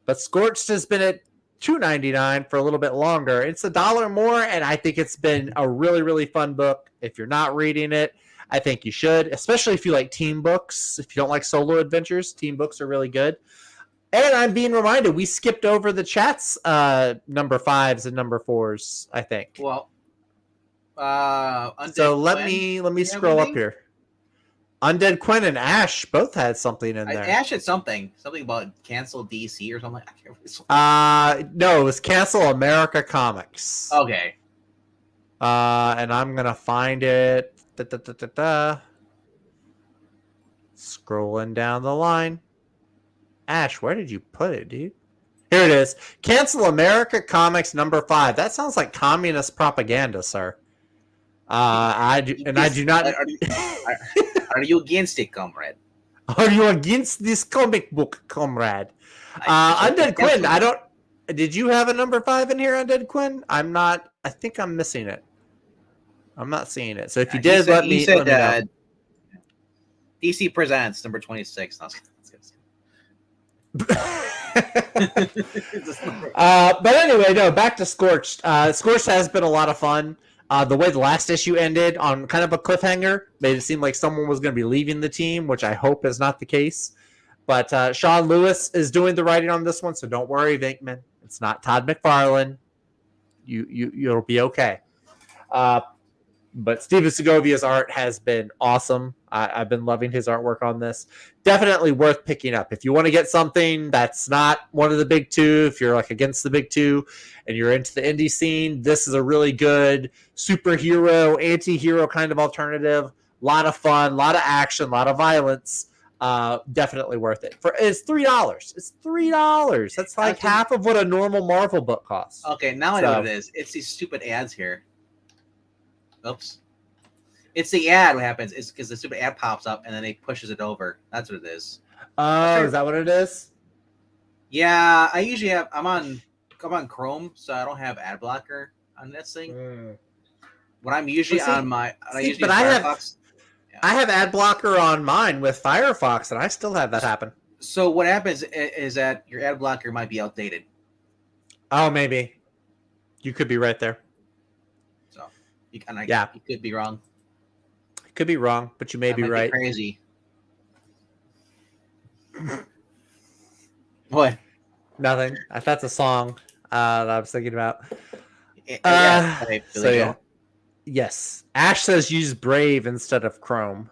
but Scorched has been at $2.99 for a little bit longer. It's $1 more, and I think it's been a really, really fun book. If you're not reading it, I think you should, especially if you like team books. If you don't like solo adventures, team books are really good. And I'm being reminded, we skipped over the chat's number 5s and number 4s, I think. Well, so let me scroll up here. Undead Quinn and Ash both had something in there. Ash had something about cancel DC or something. I can't remember. No, it was Cancel America Comics. Okay. And I'm gonna find it. Scrolling down the line. Ash, where did you put it, dude? Here it is. Cancel America Comics number 5. That sounds like communist propaganda, sir. I do not. Are you against it, comrade? Are you against this comic book, comrade? Undead Quinn. I don't. Did you have a number 5 in here, Undead Quinn? I'm not. I think I'm missing it. I'm not seeing it. So if you did, let me know. DC Presents number 26. But anyway, no. Back to Scorched. Scorched has been a lot of fun. The way the last issue ended on kind of a cliffhanger made it seem like someone was going to be leaving the team, which I hope is not the case. But Sean Lewis is doing the writing on this one, so don't worry, Venkman. It's not Todd McFarlane. You'll be okay. But Steven Segovia's art has been awesome. I've been loving his artwork on this. Definitely worth picking up. If you want to get something that's not one of the big two, if you're like against the big two and you're into the indie scene, this is a really good superhero, anti-hero kind of alternative. A lot of fun, a lot of action, a lot of violence. Definitely worth it. It's $3. It's $3. That's like half of what a normal Marvel book costs. Okay, now I know what it is. It's these stupid ads here. Oops. It's the ad. What happens is because the stupid ad pops up and then it pushes it over. That's what it is. Oh, is that what it is? Yeah, I usually have. I'm on Chrome, so I don't have ad blocker on this thing. When I'm usually on my, Firefox. I have ad blocker on mine with Firefox, and I still have that happen. So what happens is that your ad blocker might be outdated. Oh, maybe. You could be right there. So you could be wrong. Could be wrong, but you may be right. Crazy. What? Nothing. That's a song that I was thinking about. Yes. Ash says use Brave instead of Chrome.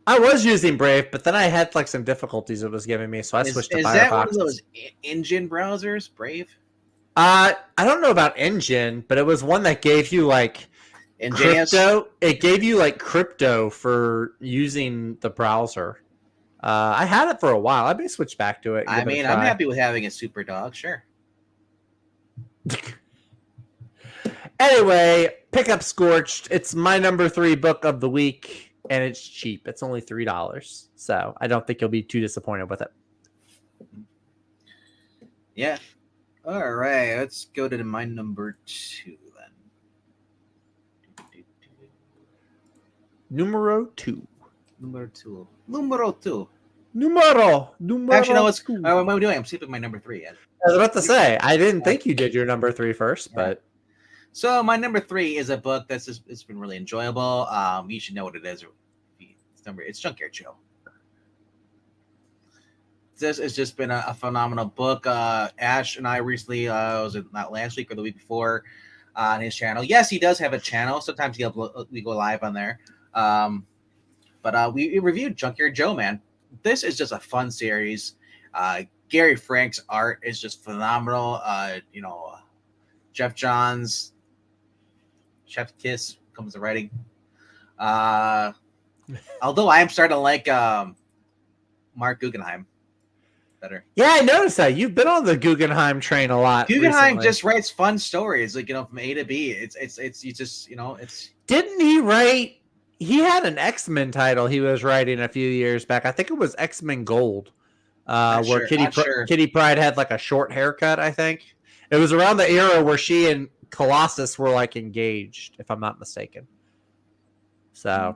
I was using Brave, but then I had like some difficulties it was giving me, so I switched to Firefox. Is that one of those engine browsers, Brave? I don't know about engine, but it was one that gave you like crypto. It gave you like crypto for using the browser. I had it for a while. I may switch back to it. I'm happy with having a super dog. Sure. Anyway, pick up Scorched. It's my number 3 book of the week, and it's cheap. It's only $3, so I don't think you'll be too disappointed with it. Yeah. All right, let's go to my number 2 then. Numero 2. Actually, no, what am I doing? I'm skipping my number 3 yet. I was about to say, I didn't think you did your number 3 first, but... So my number 3 is a book that's just, it's been really enjoyable. You should know what it is. It's Junkyard Joe. This has just been a phenomenal book. Ash and I recently, was it not last week or the week before, on his channel. Yes, he does have a channel. Sometimes we go live on there. But we reviewed Junkyard Joe, man. This is just a fun series. Gary Frank's art is just phenomenal. Jeff Johns, Chef's Kiss comes to writing. Although I am starting to like Mark Guggenheim better. Yeah, I noticed that. You've been on the Guggenheim train a lot. Guggenheim recently. just writes fun stories, like from A to B. It's you just it's. Didn't he write? He had an X-Men title he was writing a few years back. I think it was X-Men Gold, where Kitty Pryde had like a short haircut. I think it was around the era where she and Colossus were like engaged, if I'm not mistaken. So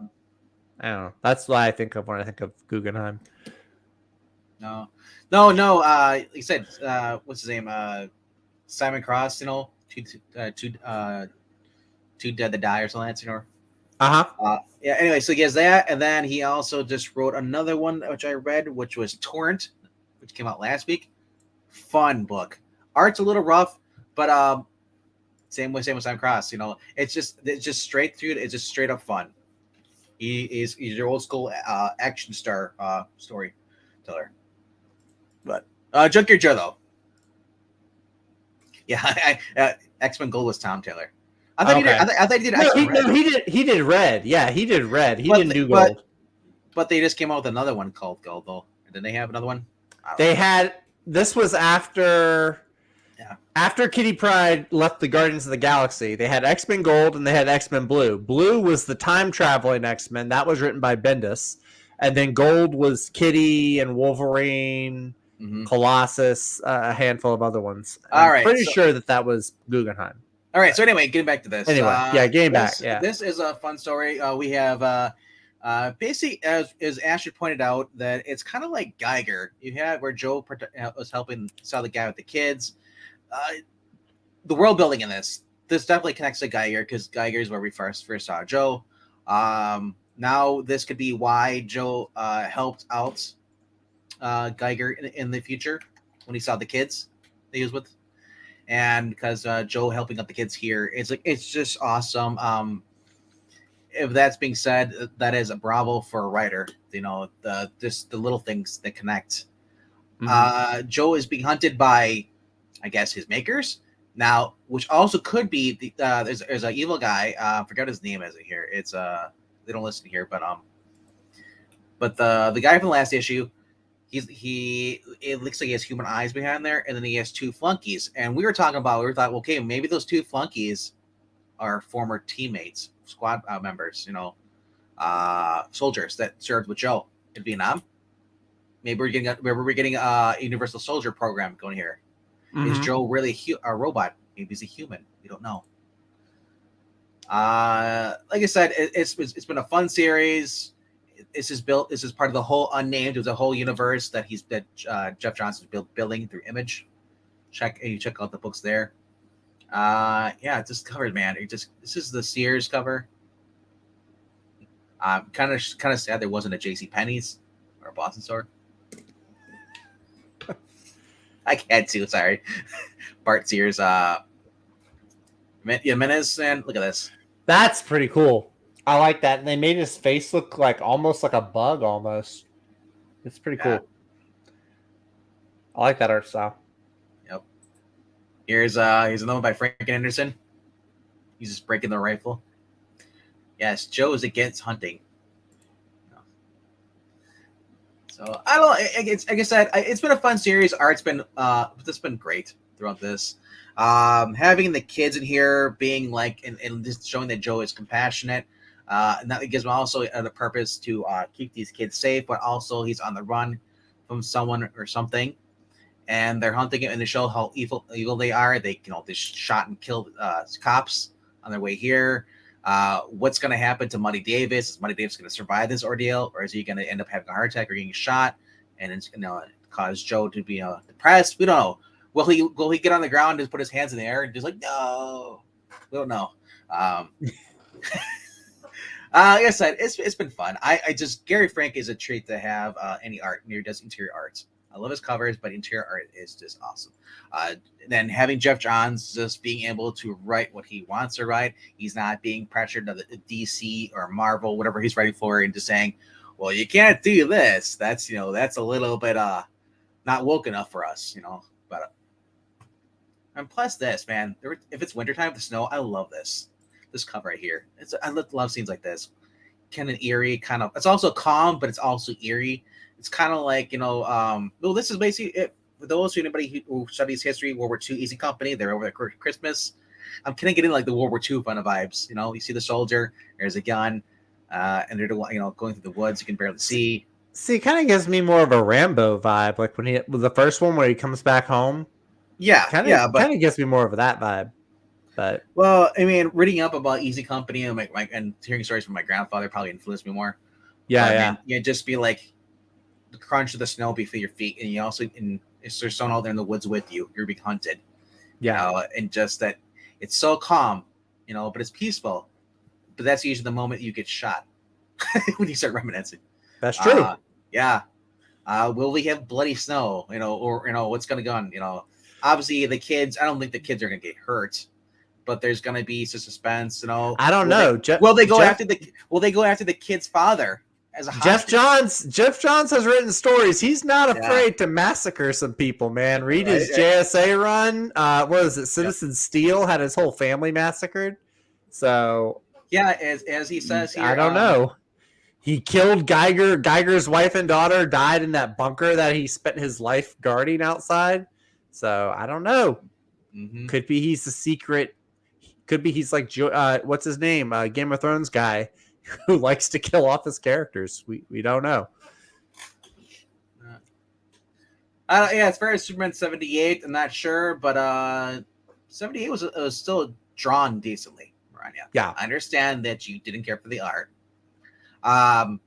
I don't know. That's what I think of when I think of Guggenheim. No. Like you said, what's his name? Simon Cross. Too Dead to Die or something. Yeah. Anyway, so he has that, and then he also just wrote another one which I read, which was Torrent, which came out last week. Fun book. Art's a little rough, but same with Simon Cross. It's just straight through. It's just straight up fun. He's your old school action star storyteller. But Junkyard Joe though. Yeah, X-Men Gold was Tom Taylor. I thought he did. He did Red. Yeah, he did Red. He didn't do Gold. But they just came out with another one called Gold though. Didn't they have another one? This was after Kitty Pryde left the Guardians of the Galaxy. They had X-Men Gold and they had X-Men Blue. Blue was the time traveling X-Men. That was written by Bendis. And then Gold was Kitty and Wolverine, Colossus, a handful of other ones. I'm pretty sure that was Guggenheim. All right. So anyway, getting back to this. Getting back. Yeah. This is a fun story. We have basically, as Ashley pointed out, that it's kind of like Geiger. You had where Joe was helping saw the guy with the kids. The world building in this definitely connects to Geiger because Geiger is where we first saw Joe. Now this could be why Joe helped out Geiger in the future when he saw the kids that he was with, and because Joe helping out the kids here, it's just awesome. If that's being said, that is a bravo for a writer. The little things that connect. Joe is being hunted by, I guess, his makers now, which also could be there's an evil guy. I forgot his name as it here. It's they don't listen here, but the guy from the last issue, it looks like he has human eyes behind there, and then he has 2 flunkies. And we thought, okay, maybe those 2 flunkies are former teammates, squad members, soldiers that served with Joe in Vietnam. Maybe we're getting a Universal Soldier program going here. Is Joe really a robot? Maybe he's a human. We don't know. Like I said, it's been a fun series. This is part of the whole Unnamed. It was a whole universe that Jeff Johns is building through Image. Check out the books there. It's just covered, man. This is the Sears cover. Kind of sad there wasn't a JCPenney's or a Boston store. I can't too. Sorry, Bart Sears. Menace, and look at this. That's pretty cool. I like that. And they made his face look like almost like a bug almost. It's pretty cool. I like that art style. Yep. Here's another one by Frank Anderson. He's just breaking the rifle. Yes, Joe is against hunting. So I don't. Like I said, it's been a fun series. Art's been great throughout this. Having the kids in here being like and just showing that Joe is compassionate. And that gives him also the purpose to keep these kids safe, but also he's on the run from someone or something, and they're hunting him and they show how evil they are. They they shot and killed cops on their way here. What's going to happen to Money Davis? Is Money Davis going to survive this ordeal, or is he going to end up having a heart attack or getting shot, and it's cause Joe to be depressed? We don't know. Will he get on the ground and put his hands in the air and just like no? We don't know. Like I said, it's been fun. I just Gary Frank is a treat to have any art. He does interior arts. I love his covers, but interior art is just awesome. Then having Jeff Johns just being able to write what he wants to write. He's not being pressured to the DC or Marvel, whatever he's writing for, and just saying, "Well, you can't do this." That's that's a little bit not woke enough for us, But and plus this, man, if it's wintertime, the snow, I love this cover right here. I love scenes like this. Kind of eerie, kind of. It's also calm, but it's also eerie. It's kind of like well, this is basically it. For those anybody who studies history, World War II, Easy Company, they're over there at Christmas. I'm kind of getting like the World War II kind of vibes. You see the soldier, there's a gun, and they're going through the woods. You can barely see. See, it kind of gives me more of a Rambo vibe, like when the first one where he comes back home. Yeah, kind of gives me more of that vibe. But well, I mean, reading up about Easy Company and hearing stories from my grandfather probably influenced me more. Yeah. Just be like the crunch of the snow before your feet, and you also there's someone out there in the woods with you. You're being hunted. Yeah, and just that it's so calm, but it's peaceful. But that's usually the moment you get shot when you start reminiscing. That's true. Yeah. Will we have bloody snow? Or what's going to go on? Obviously the kids. I don't think the kids are going to get hurt, but there's going to be some suspense. I don't know. Will they go after the kid's father? As a Jeff Johns has written stories. He's not afraid to massacre some people, man. Read his JSA run. What is it? Citizen Steel had his whole family massacred. So yeah, as he says here, I don't know. He killed Geiger. Geiger's wife and daughter died in that bunker that he spent his life guarding outside. So I don't know. Mm-hmm. Could be he's the secret. Could be he's like what's his name? Game of Thrones guy who likes to kill off his characters. We don't know. As far as Superman 78, I'm not sure, but 78 was still drawn decently, right? Yeah. I understand that you didn't care for the art. A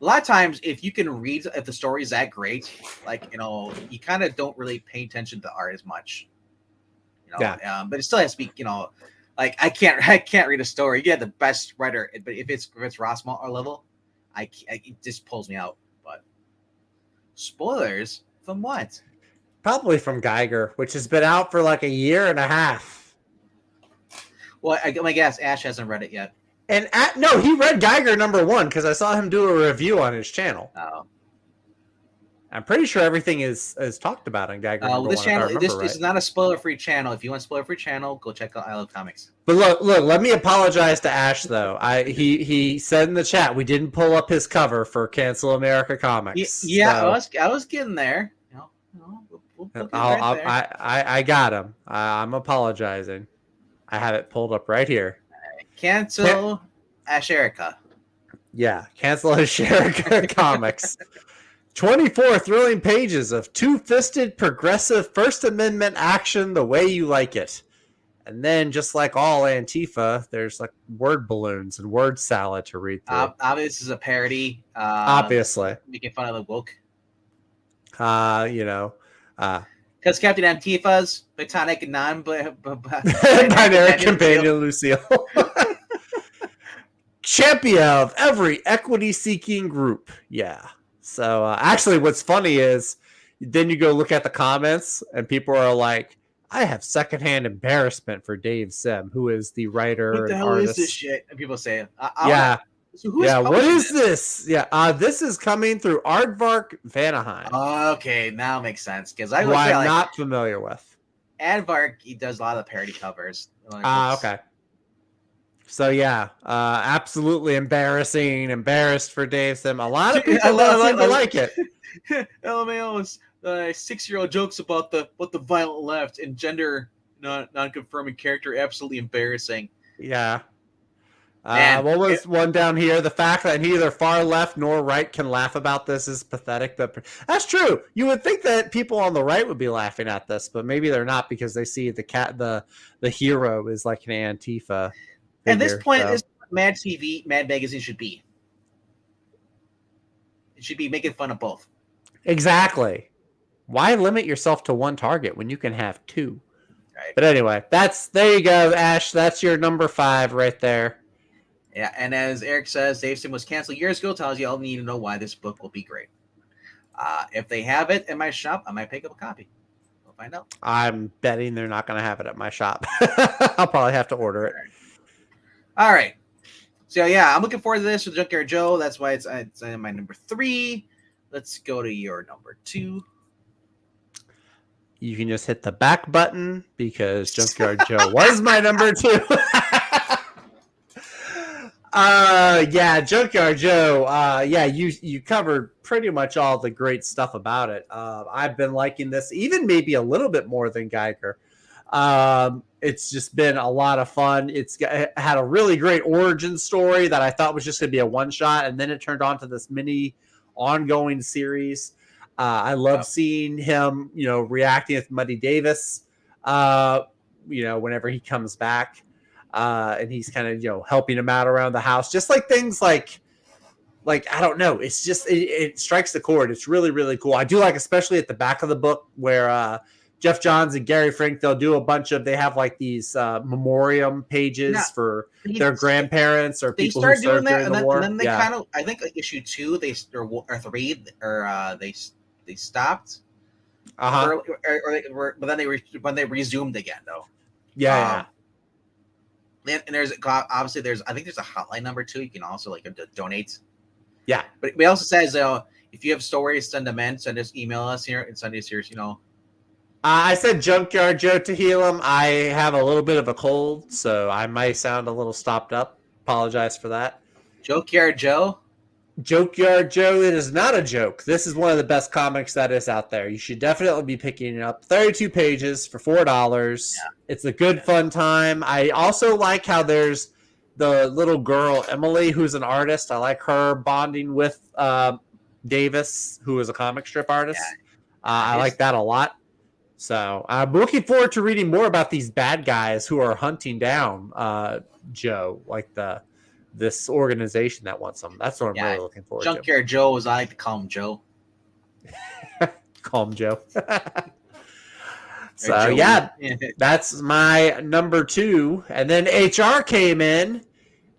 lot of times, if you can read, if the story is that great, you kind of don't really pay attention to the art as much. But it still has to be, I can't read a story. You have the best writer, but if it's Ross Moore level, it just pulls me out. But spoilers from what? Probably from Geiger, which has been out for like a year and a half. Well, I guess Ash hasn't read it yet. And no, he read Geiger #1 because I saw him do a review on his channel. Oh. I'm pretty sure everything is talked about on Geiger. This channel, this is not a spoiler-free channel. If you want a spoiler-free channel, go check out I Love Comics. But look, let me apologize to Ash though. He said in the chat we didn't pull up his cover for Cancel America Comics. Yeah, so. I was getting there. We'll get right there. I got him. I'm apologizing. I have it pulled up right here. Cancel Asherica. Yeah, Cancel Asherica Comics. 24 thrilling pages of two-fisted progressive First Amendment action the way you like it. And then, just like all Antifa, there's like word balloons and word salad to read through. Obviously, this is a parody. Obviously. Making fun of the woke. Because Captain Antifa's platonic non-binary companion Lucille. Champion of every equity-seeking group. Yeah. So actually what's funny is then you go look at the comments and people are like, I have secondhand embarrassment for Dave Sim, who is the writer and artist. What the hell is this shit? And people say, yeah. So what is this? Yeah, this is coming through Aardvark Vanaheim. Okay, now it makes sense because I'm not familiar with. Aardvark, he does a lot of parody covers. Okay. So yeah, absolutely embarrassed for Dave Sim. A lot of people like it. LMAO's 6-year-old jokes about the violent left and gender non-confirming character absolutely embarrassing. Yeah. What was one down here? The fact that neither far left nor right can laugh about this is pathetic. But that's true. You would think that people on the right would be laughing at this, but maybe they're not because they see the hero is like an Antifa. At this point, this Mad TV, Mad Magazine should be. It should be making fun of both. Exactly. Why limit yourself to one target when you can have two? Right. But anyway, there you go, Ash. That's your number 5 right there. Yeah, and as Eric says, Dave Sim was canceled years ago. Tells you all need to know why this book will be great. If they have it in my shop, I might pick up a copy. We'll find out. I'm betting they're not going to have it at my shop. I'll probably have to order it. All right. So yeah, I'm looking forward to this with Junkyard Joe. That's why it's in my number 3. Let's go to your number 2. You can just hit the back button because Junkyard Joe was my number 2. Yeah, Junkyard Joe. Yeah, you covered pretty much all the great stuff about it. I've been liking this even maybe a little bit more than Geiger. It's just been a lot of fun. It had a really great origin story that I thought was just going to be a one shot, and then it turned on to this mini ongoing series. I love seeing him, reacting with Muddy Davis, whenever he comes back, and he's kind of, helping him out around the house, just like things like I don't know. It's just it strikes the chord. It's really, really cool. I do like, especially at the back of the book where Jeff Johns and Gary Frank, they have like these memoriam pages for their grandparents or people who served during the war. And then they kind of, I think like issue 2, or 3, they stopped. But then they resumed again though. Yeah. And there's obviously I think there's a hotline number too. You can also donate. Yeah. But it also says if you have stories, send them in. Send us, email us here, and send us yours. I said Junkyard Joe to heal him. I have a little bit of a cold, so I might sound a little stopped up. Apologize for that. Junkyard Joe? Junkyard Joe, it is not a joke. This is one of the best comics that is out there. You should definitely be picking it up. 32 pages for $4. Yeah. It's a good, fun time. I also like how there's the little girl, Emily, who's an artist. I like her bonding with Davis, who is a comic strip artist. Yeah. I like that a lot. So I'm looking forward to reading more about these bad guys who are hunting down Joe, like this organization that wants them. That's what I'm really looking forward to. Junkyard Joe, as I like to call him Joe. Call him Joe. So yeah, that's my number 2. And then HR came in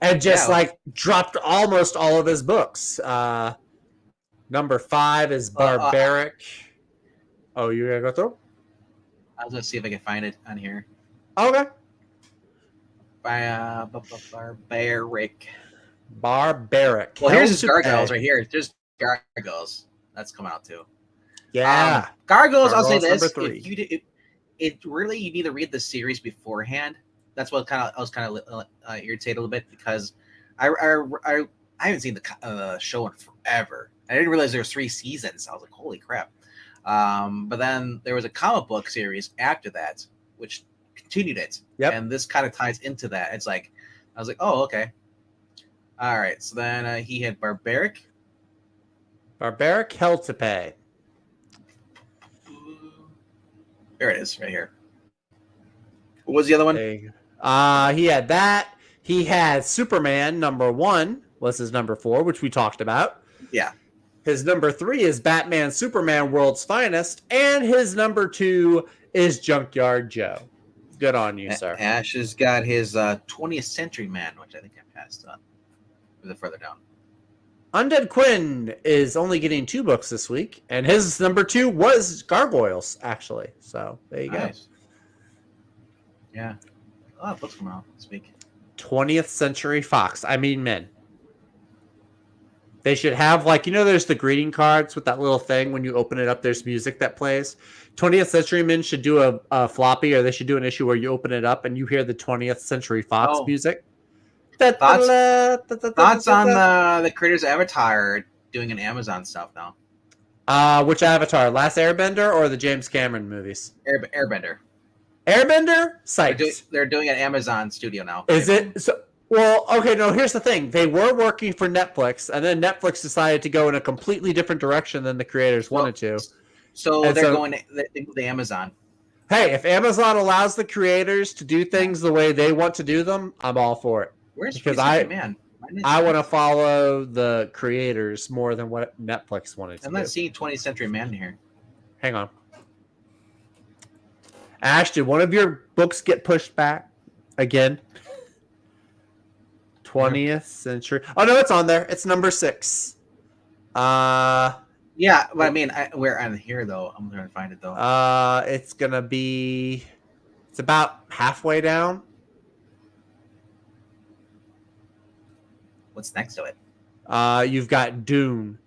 and just dropped almost all of his books. Number 5 is Barbaric. Oh, you gotta go through? I was gonna see if I can find it on here. Okay. Barbaric. Well, here's his Gargoyles right here. There's Gargoyles. That's coming out too. Yeah. Gargoyles. I'll say this: if you need to read the series beforehand. That's what I was kind of irritated a little bit because I haven't seen the show in forever. I didn't realize there was 3 seasons. I was like, holy crap. But then there was a comic book series after that, which continued it. Yep. And this kind of ties into that. It's like, I was like, oh, okay. All right. So then he had Barbaric. Hell to Pay. There it is, right here. What was the other one? He had that. He had Superman, number 1 was his number 4, which we talked about. Yeah. His number 3 is Batman Superman World's Finest, and his number 2 is Junkyard Joe. Good on you, sir. Ash has got his 20th Century Man, which I think I passed on. A bit further down. Undead Quinn is only getting 2 books this week, and his number 2 was Gargoyles, actually. So there you go. Yeah. Oh, books come out this week. 20th Century Fox. I mean, men. They should have, there's the greeting cards with that little thing. When you open it up, there's music that plays. 20th Century Men should do a floppy, or they should do an issue where you open it up and you hear the 20th Century Fox music. Thoughts on the creators of Avatar doing an Amazon stuff now? Which Avatar? Last Airbender or the James Cameron movies? Airbender. Airbender? Psyched. They're doing an Amazon studio now. Is it? So, well, okay, no, here's the thing. They were working for Netflix, and then Netflix decided to go in a completely different direction than the creators wanted to. So they're going to the Amazon. Hey, if Amazon allows the creators to do things the way they want to do them, I'm all for it. Because I want to follow the creators more than what Netflix wanted to do. I'm not seeing 20th Century Man here. Hang on. Ash, did one of your books get pushed back again? 20th century. Oh no, it's on there. It's number 6. Yeah, but I mean, we're on here though. I'm trying to find it though. It's gonna be. It's about halfway down. What's next to it? You've got Dune.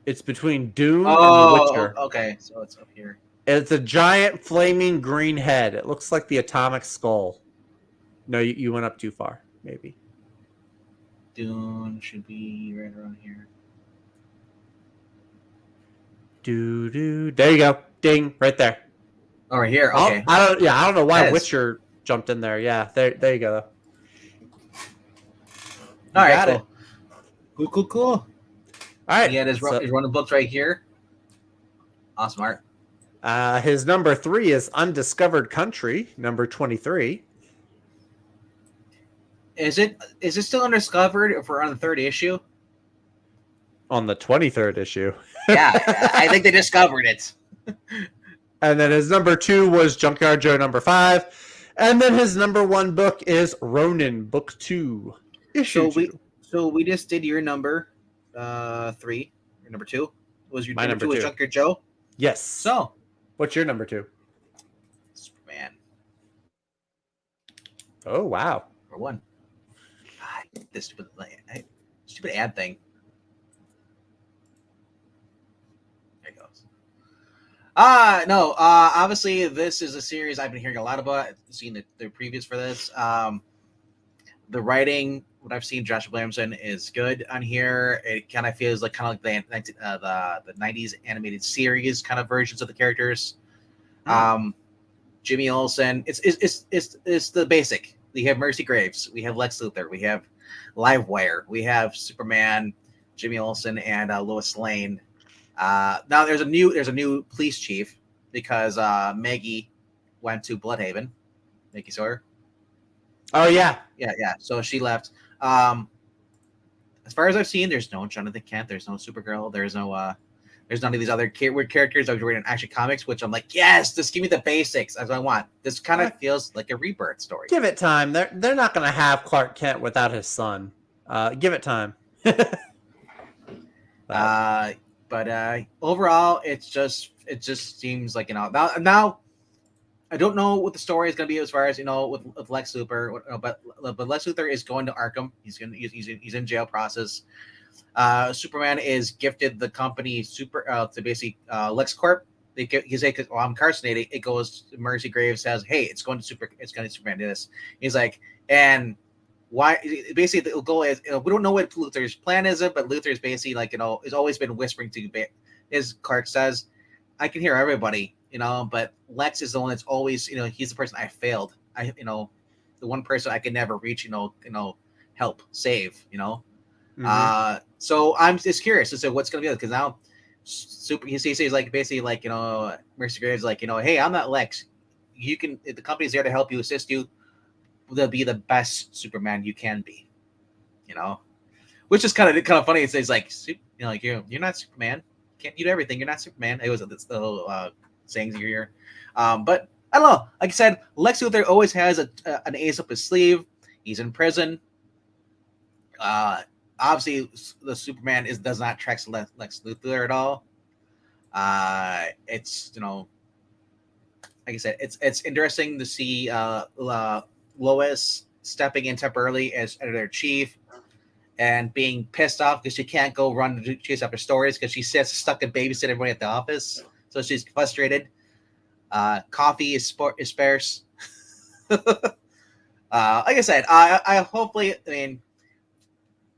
It's between Dune and The Oh, Witcher. okay. So it's up here. It's a giant flaming green head. It looks like the atomic skull. No, you went up too far. Maybe. Dune should be right around here. Doo. There you go. Ding. Right there. Oh, right here. Okay. I don't know why Yes. Witcher jumped in there. Yeah. There you go. All right. got Cool. Cool. All right. Yeah, there's running books right here. Awesome art. His number 3 is Undiscovered Country, number 23. Is it still undiscovered if we're on the 3rd issue? On the 23rd issue. Yeah, I think they discovered it. And then his number 2 was Junkyard Joe number 5. And then his number 1 book is Ronin, book 2. Issue 2. So we just did your number 3. Your number 2 was your My number 2 was 2. Junkyard Joe. Yes. So what's your number 2? Superman. Oh, wow. Number 1. This stupid ad thing. There it goes. No. Obviously, this is a series I've been hearing a lot about. I've seen the previews for this. The writing, what I've seen, Josh Williamson is good on here. It kind of feels like the 90s animated series kind of versions of the characters. Jimmy Olsen. It's the basic. We have Mercy Graves. We have Lex Luthor. We have Livewire. We have Superman, Jimmy Olsen, and Lois Lane. Now there's a new police chief because Maggie went to Bloodhaven. Maggie Sawyer. Oh yeah. So she left. As far as I've seen, there's no Jonathan Kent. There's no Supergirl. There's none of these other weird characters I was reading in Action Comics, which I'm like, yes, just give me the basics as I want. This kind of feels like a rebirth story. Give it time. They're not going to have Clark Kent without his son. Give it time. But overall, it just seems like now. I don't know what the story is going to be as far as with Lex Luthor, but Lex Luthor is going to Arkham. He's in jail process. Superman is gifted the company to basically LexCorp. He's like, well, I'm carcinated. It goes to Mercy Graves says, hey, it's going to Superman do this. He's like, and why? Basically, the goal is we don't know what Luthor's plan is, but Luthor is basically like has always been whispering to his Clark says, I can hear everybody. But Lex is the one that's always, he's the person I failed. The one person I could never reach, help, save, Mm-hmm. So I'm just curious as to what's going to be because now he's like basically like, Mercy Graves like, hey, I'm not Lex. The company's there to help you, assist you. They'll be the best Superman you can be, which is kind of funny. It's like, like you're not Superman. Can't do everything. You're not Superman. It was the whole sayings you hear. But I don't know. Like I said, Lex Luthor always has an ace up his sleeve. He's in prison. Obviously, the Superman does not track Lex Luthor at all. It's like I said, it's interesting to see Lois stepping in temporarily as editor chief and being pissed off because she can't go run to chase after stories because she sits stuck and babysit everybody at the office. So she's frustrated. Coffee is sparse. Like I said, I hopefully, I mean,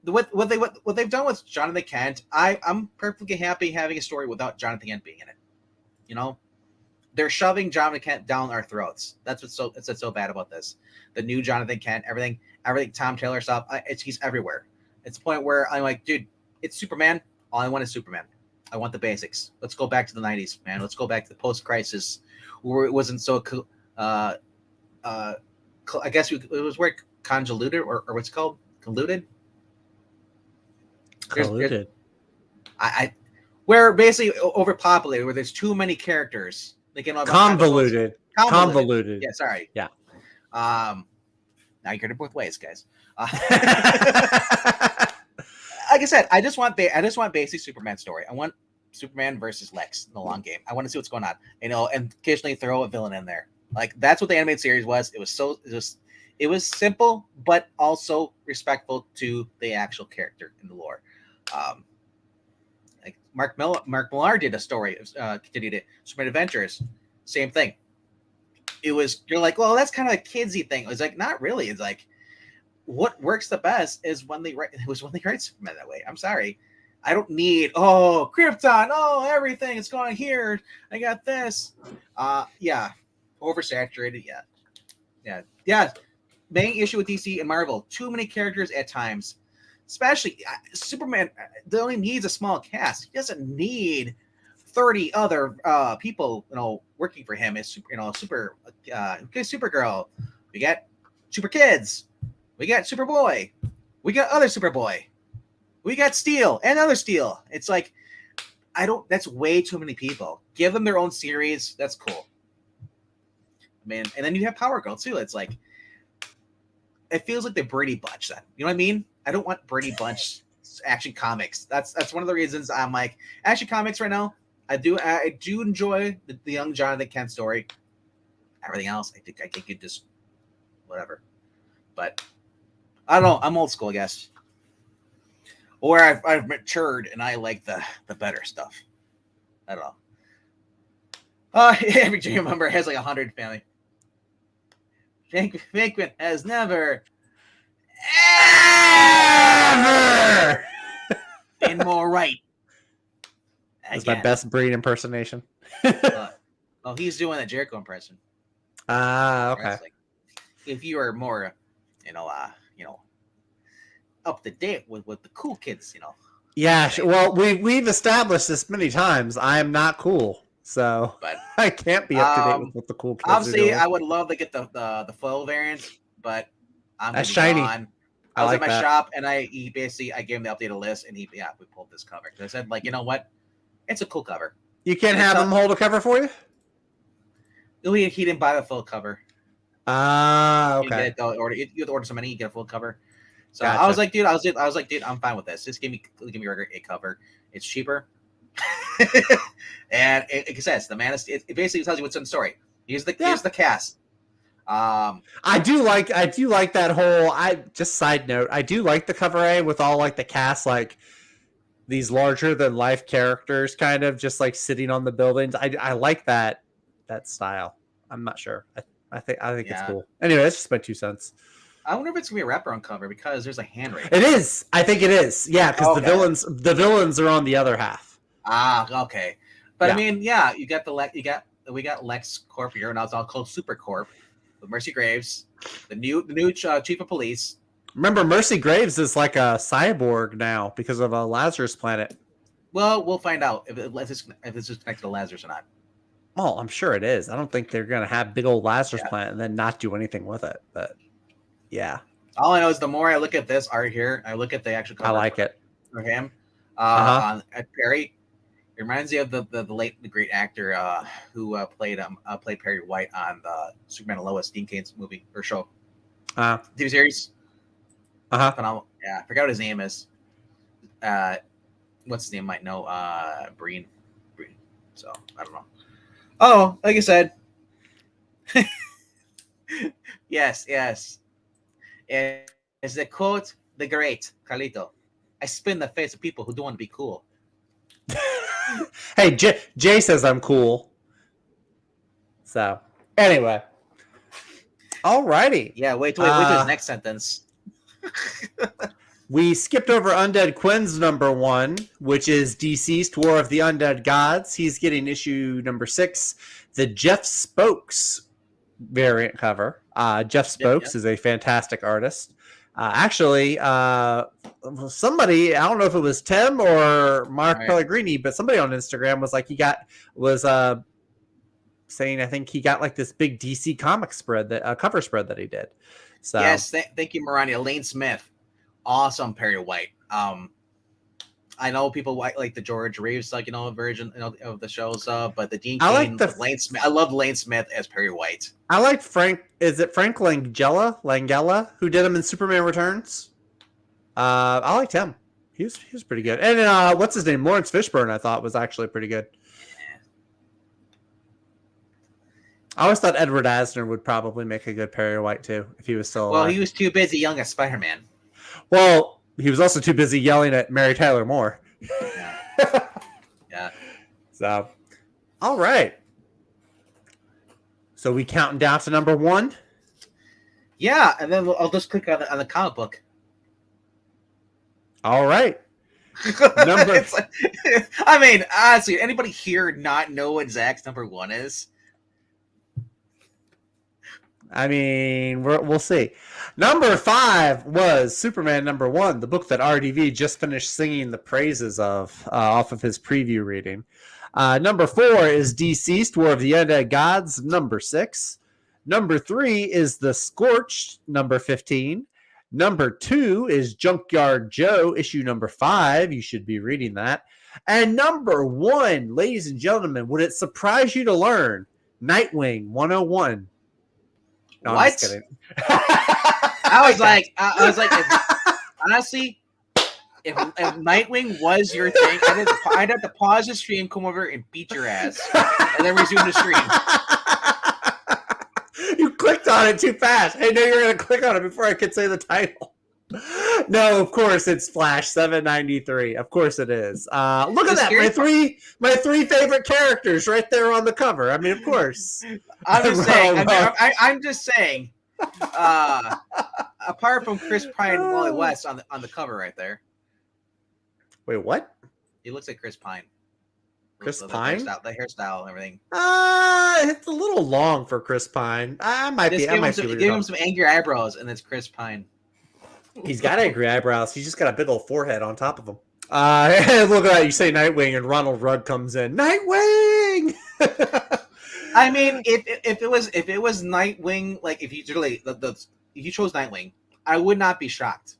what they've done with Jonathan Kent, I'm perfectly happy having a story without Jonathan Kent being in it. They're shoving Jonathan Kent down our throats. That's what's so bad about this. The new Jonathan Kent, everything Tom Taylor stuff, he's everywhere. It's a point where I'm like, dude, it's Superman. All I want is Superman. I want the basics. Let's go back to the 90s, man. Let's go back to the post-crisis where it wasn't so I guess it was where convoluted or what's it called? Colluded? Colluded. Where basically overpopulated, where there's too many characters. They can Convoluted. Convoluted. Yeah, sorry. Yeah. Now you heard it both ways, guys. Like I said, I just want basic Superman story. I want Superman versus Lex in the long game. I want to see what's going on, and occasionally throw a villain in there. Like that's what the animated series was. It was simple, but also respectful to the actual character in the lore. Like Mark Millar did a story, continued it. Superman Adventures, same thing. You're like, well, that's kind of a kidsy thing. It was like, not really. It's like, what works the best is when they write Superman that way. I'm sorry. I don't need Krypton, everything is going here. I got this. Yeah. Oversaturated, yeah. Main issue with DC and Marvel, too many characters at times. Especially Superman only needs a small cast. He doesn't need 30 other people, working for him. As Supergirl. We got Super Kids. We got Superboy. We got other Superboy. We got Steel and other Steel. It's like, that's way too many people. Give them their own series. That's cool. Man, and then you have Power Girl too. It's like, it feels like the Brady Bunch then. You know what I mean? I don't want Brady Bunch Action Comics. That's one of the reasons I'm like, Action Comics right now, I do enjoy the young Jonathan Kent story. Everything else, I think I could just whatever. But I don't know. I'm old school, I guess. Or I've matured and I like the better stuff. I don't know. Every dream member has like 100 family. Venkman has never ever been more right. That's my best Breen impersonation. He's doing a Jericho impression. Okay. Like, if you are more, up to date with the cool kids, Yeah, well, we've established this many times. I am not cool, so but I can't be up to date with what the cool kids obviously, are doing. I would love to get the foil variant, but That's shiny. Gone. I was at my shop and I gave him the updated list and we pulled this cover because I said, like, you know what, it's a cool cover. You can't have him hold a cover for you. He didn't buy the full cover. Okay. You have to order so many, you get a full cover. So Gotcha. I was like, dude, I'm fine with this. Just give me a cover. It's cheaper. And it says the Man of Steel. It basically tells you what's in the story. Here's the cast. I do like that whole. Just side note, I do like the cover A with all like the cast, like these larger than life characters, kind of just like sitting on the buildings. I like that style. I'm not sure. I think it's cool. Anyway, that's just my 2 cents. I wonder if it's gonna be a wraparound cover because there's a handwriting. It is. I think it is. Yeah, because the villains are on the other half. Okay. But yeah. I mean, yeah, we got Lex Corp here, and now it's all called Super Corp with Mercy Graves, the new chief of police. Remember, Mercy Graves is like a cyborg now because of a Lazarus Planet. Well, we'll find out if it's just connected to Lazarus or not. Oh, I'm sure it is. I don't think they're gonna have big old Lazarus Planet and then not do anything with it. But yeah, all I know is the more I look at this art here, I look at the actual cover. I like it for him. At Perry, it reminds me of the late great actor who played Perry White on the Superman and Lois, Dean Cain's movie or show, TV series. Phenomenal. Yeah, I forgot what his name is. What's his name? Might know. Breen. So I don't know. Oh, like I said. Yes. And it's the quote, the great Carlito. I spin the face of people who don't want to be cool. Hey, Jay says I'm cool. So, anyway. Alrighty. Yeah, wait till his next sentence. We skipped over Undead Quinn's #1, which is Deceased War of the Undead Gods. He's getting issue #6, the Jeff Spokes variant cover. Jeff Spokes is a fantastic artist. Actually, somebody, I don't know if it was Tim or Mark Pellegrini, but somebody on Instagram was like, saying I think he got like this big DC comic spread, that cover spread that he did. So yes, thank you, Marani. Elaine Smith, awesome Perry White. I know people like the George Reeves version of the shows, but the Dean I like Cain, the- Lane Smith. I love Lane Smith as Perry White. I liked Frank. Is it Frank Langella, who did him in Superman Returns? I liked him. He was pretty good. And what's his name? Lawrence Fishburne, I thought was actually pretty good. I always thought Edward Asner would probably make a good Perry White too if he was still alive. Well, he was too busy young as Spider-Man. Well, he was also too busy yelling at Mary Tyler Moore. Yeah. Yeah. So, all right. So we counting down to number 1. Yeah, and then I'll just click on the comic book. All right. It's like- I mean, honestly, anybody here not know what Zach's number 1 is? I mean, we'll see. Number 5 was Superman number 1, the book that RDV just finished singing the praises of off of his preview reading. Number 4 is Deceased, War of the Undead Gods, number 6. Number 3 is The Scorched, number 15. Number 2 is Junkyard Joe, issue number 5. You should be reading that. And number 1, ladies and gentlemen, would it surprise you to learn Nightwing 101? No, I'm What? just kidding. I was like, honestly, if Nightwing was your thing, I'd have to pause the stream, come over and beat your ass, and then resume the stream. You clicked on it too fast. Hey, no, you're going to click on it before I could say the title. No, of course it's Flash 793. Of course it is. Look at that. My three favorite characters right there on the cover. I mean, of course. I'm just saying. Apart from Chris Pine and Wally West on the cover right there, Wait, what? he looks like Chris Pine. Chris Pine? The hairstyle and everything. It's a little long for Chris Pine. I might be. Give him some angry eyebrows, and it's Chris Pine. He's got angry eyebrows. He's just got a big old forehead on top of him. Look at that. You say Nightwing, and Ronald Rudd comes in. Nightwing. I mean, if it was Nightwing, like if you really if you chose Nightwing, I would not be shocked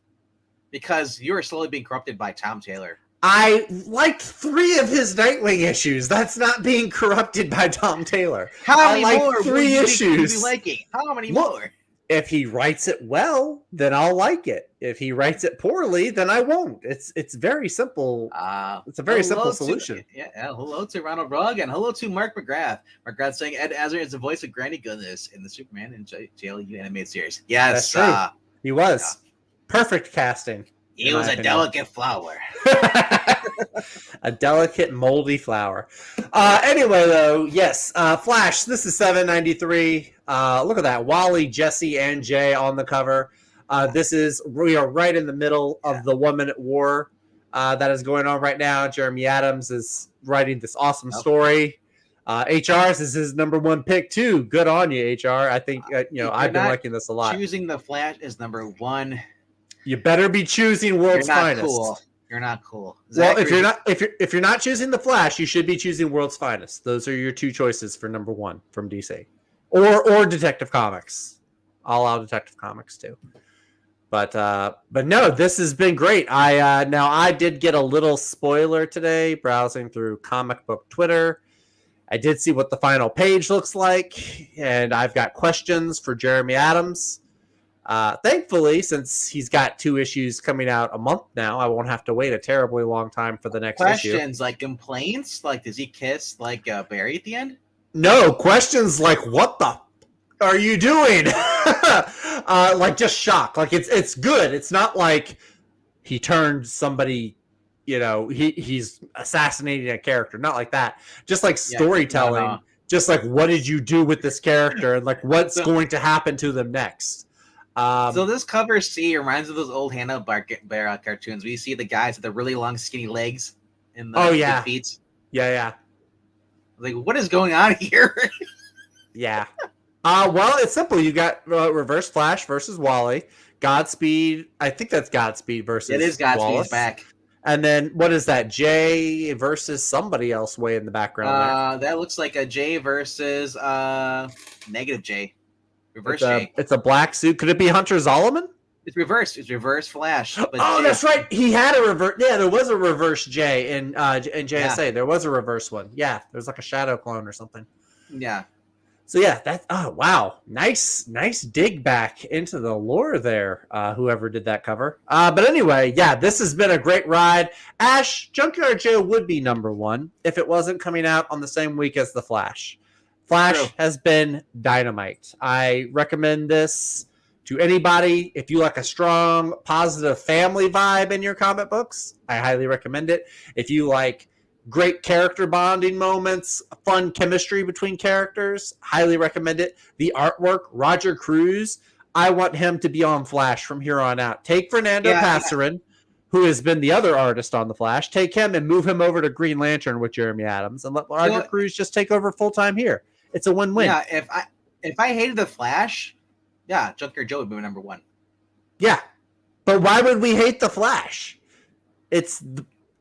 because you are slowly being corrupted by Tom Taylor. I liked 3 of his Nightwing issues. That's not being corrupted by Tom Taylor. How many more? Like 3 issues. Be liking? How many Look, more? If he writes it well, then I'll like it. If he writes it poorly, then I won't. It's very simple. It's a very simple solution. Hello to Ronald Rugg and hello to Mark McGrath. Mark McGrath saying Ed Asner is the voice of Granny Goodness in the Superman and JLU animated series. Yes, he was perfect casting. He was a delicate flower. A delicate, moldy flower. Anyway, though, yes, Flash. This is 793. Look at that, Wally, Jesse, and Jay on the cover. We are right in the middle of the 1 Minute War that is going on right now. Jeremy Adams is writing this awesome story. HR's is his number 1 pick too. Good on you, HR. I think I've been liking this a lot. Choosing the Flash is number 1. You better be choosing World's Finest. Cool. You're not cool. Well, if you're not choosing the Flash, you should be choosing World's Finest. Those are your 2 choices for number 1 from DC, or Detective Comics. I'll allow Detective Comics too. But no, this has been great. I did get a little spoiler today browsing through comic book Twitter. I did see what the final page looks like, and I've got questions for Jeremy Adams. Thankfully, since he's got 2 issues coming out a month now, I won't have to wait a terribly long time for the next issue. Questions like complaints, like does he kiss like Barry at the end? No, questions like what the are you doing? Like just shock. Like it's good. It's not like he turned somebody, he's assassinating a character. Not like that. Just like storytelling. No. Just like what did you do with this character and like what's going to happen to them next. So this cover C reminds me of those old Hanna-Barbera cartoons. We see the guys with the really long, skinny legs and the feet. Yeah. Like, what is going on here? Yeah. Well, it's simple. You got Reverse Flash versus Wally. Godspeed. I think that's Godspeed versus It is Godspeed's Wallace. Back. And then what is that? Jay versus somebody else way in the background. That looks like a Jay versus Negative J. Reverse J. It's a black suit. Could it be Hunter Zolomon? It's reverse. It's reverse Flash. But Oh, that's right. He had a reverse. Yeah, there was a reverse J in JSA. Yeah. There was a reverse one. Yeah, there was like a shadow clone or something. Yeah. So yeah, wow, nice dig back into the lore there. Whoever did that cover. But anyway, yeah, this has been a great ride. Ash, Junkyard Joe would be number one if it wasn't coming out on the same week as the Flash. Flash True. has been dynamite. I recommend this to anybody. If you like a strong, positive family vibe in your comic books, I highly recommend it. If you like great character bonding moments, fun chemistry between characters, highly recommend it. The artwork, Roger Cruz, I want him to be on Flash from here on out. Take Fernando Passarin, who has been the other artist on the Flash, take him and move him over to Green Lantern with Jeremy Adams, and let Roger Cruz just take over full time here. It's a win-win. Yeah, if I hated the Flash, yeah, Junkyard Joe would be my number one. Yeah, but why would we hate the Flash? It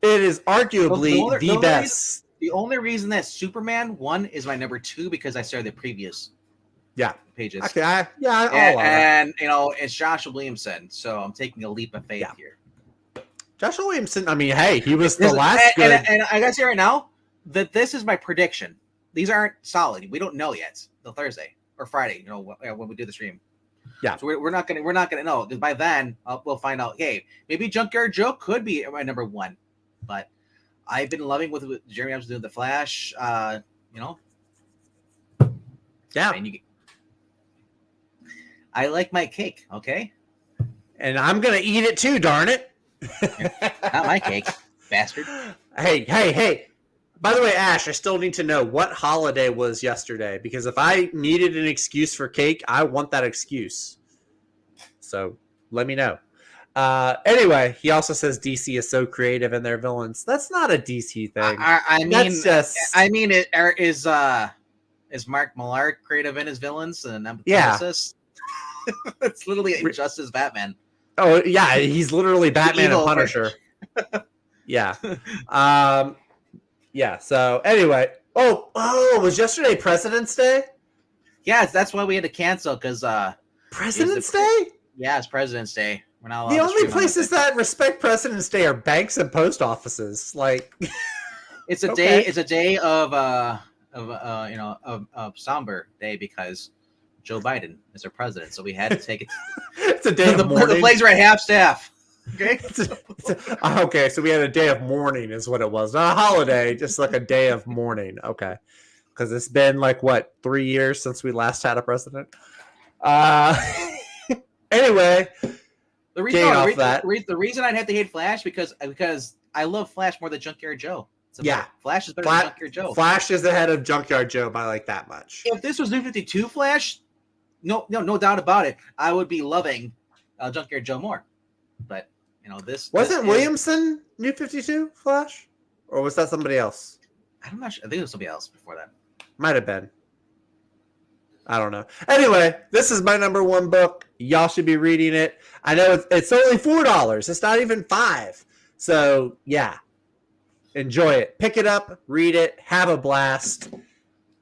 is arguably the best. The only reason that Superman 1 is my number 2 because I started the previous pages. Okay, and you know, it's Joshua Williamson, so I'm taking a leap of faith here. Joshua Williamson, I mean, hey, he was the last good. And I gotta say right now that this is my prediction. These aren't solid. We don't know yet till Thursday or Friday. You know, when we do the stream. Yeah. So we're not gonna know because by then we'll find out. Hey, maybe Junkyard Joe could be my number 1, but I've been loving with Jeremy Adams doing the Flash. You know. Yeah. And I like my cake. Okay. And I'm gonna eat it too. Darn it. Not my cake, bastard. Hey. By the way, Ash, I still need to know what holiday was yesterday, because if I needed an excuse for cake, I want that excuse. So let me know. Anyway, he also says DC is so creative in their villains. That's not a DC thing. I mean, is Mark Millar creative in his villains and Nemesis? It's literally just as Batman. Oh yeah, he's literally Batman and Punisher. Yeah. Yeah. So anyway, was yesterday President's Day? Yeah, that's why we had to cancel because President's Day. Yeah, it's President's Day. We're not allowed the to only places that respect President's Day are banks and post offices. Like, it's a day. It's a day of somber day because Joe Biden is our president, so we had to take it. It's a day of mourning. The plays were at half staff. Okay. Okay, so we had a day of mourning, is what it was. Not a holiday, just like a day of mourning. Okay, because it's been like 3 years since we last had a president. Anyway, the reason I'd have to hate Flash because I love Flash more than Junkyard Joe. Flash is better than Junkyard Joe. Flash is ahead of Junkyard Joe by like that much. If this was New 52 Flash, no doubt about it, I would be loving Junkyard Joe more. But this wasn't Williamson New 52 Flash, or was that somebody else? I'm not sure. I think it was somebody else before that. Might have been. I don't know. Anyway, this is my number 1 book. Y'all should be reading it. I know it's only $4. It's not even $5. So yeah, enjoy it. Pick it up, read it, have a blast.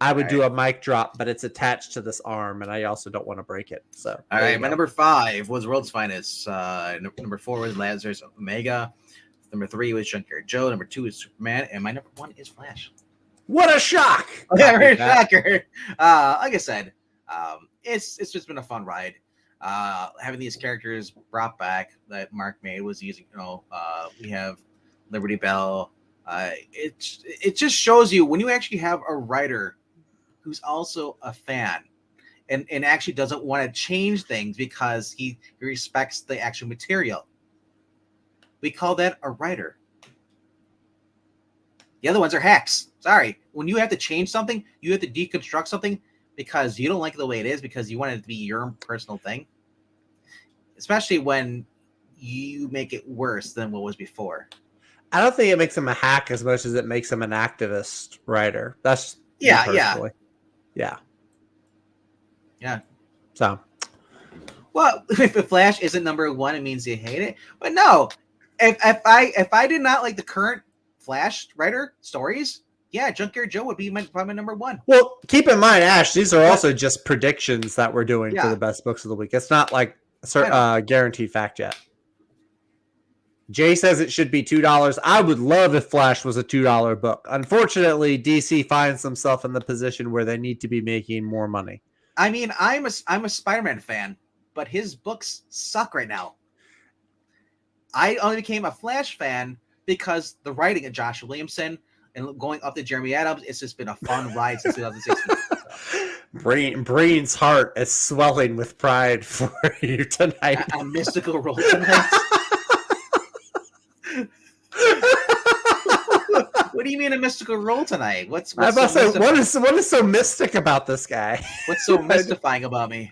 I would do a mic drop, but it's attached to this arm, and I also don't want to break it. So, all right, my number 5 was World's Finest. Number 4 was Lazarus Omega. Number 3 was Junkyard Joe. Number 2 is Superman, and my number 1 is Flash. What a shock! Yeah, very shocker. Like I said, it's just been a fun ride. Having these characters brought back that Mark made was easy. We have Liberty Bell. It just shows you when you actually have a writer who's also a fan and actually doesn't want to change things because he respects the actual material. We call that a writer. The other ones are hacks. Sorry. When you have to change something, you have to deconstruct something because you don't like the way it is because you want it to be your personal thing. Especially when you make it worse than what was before. I don't think it makes him a hack as much as it makes him an activist writer. That's yeah. So, well, if the Flash isn't number 1, it means you hate it. But no, if I did not like the current Flash writer stories, yeah, Junkyard Joe would be my number 1. Well, keep in mind, Ash, these are also just predictions that we're doing for the best books of the week. It's not like guaranteed fact yet. Jay says it should be $2. I would love if Flash was a $2 book. Unfortunately, DC finds themselves in the position where they need to be making more money. I mean, I'm a Spider-Man fan, but his books suck right now. I only became a Flash fan because the writing of Josh Williamson and going up to Jeremy Adams, it's just been a fun ride since 2016. Breen's heart is swelling with pride for you tonight. A mystical role tonight. What do you mean a mystical role tonight? What's I must say, what is so mystic about this guy? What's so mystifying about me?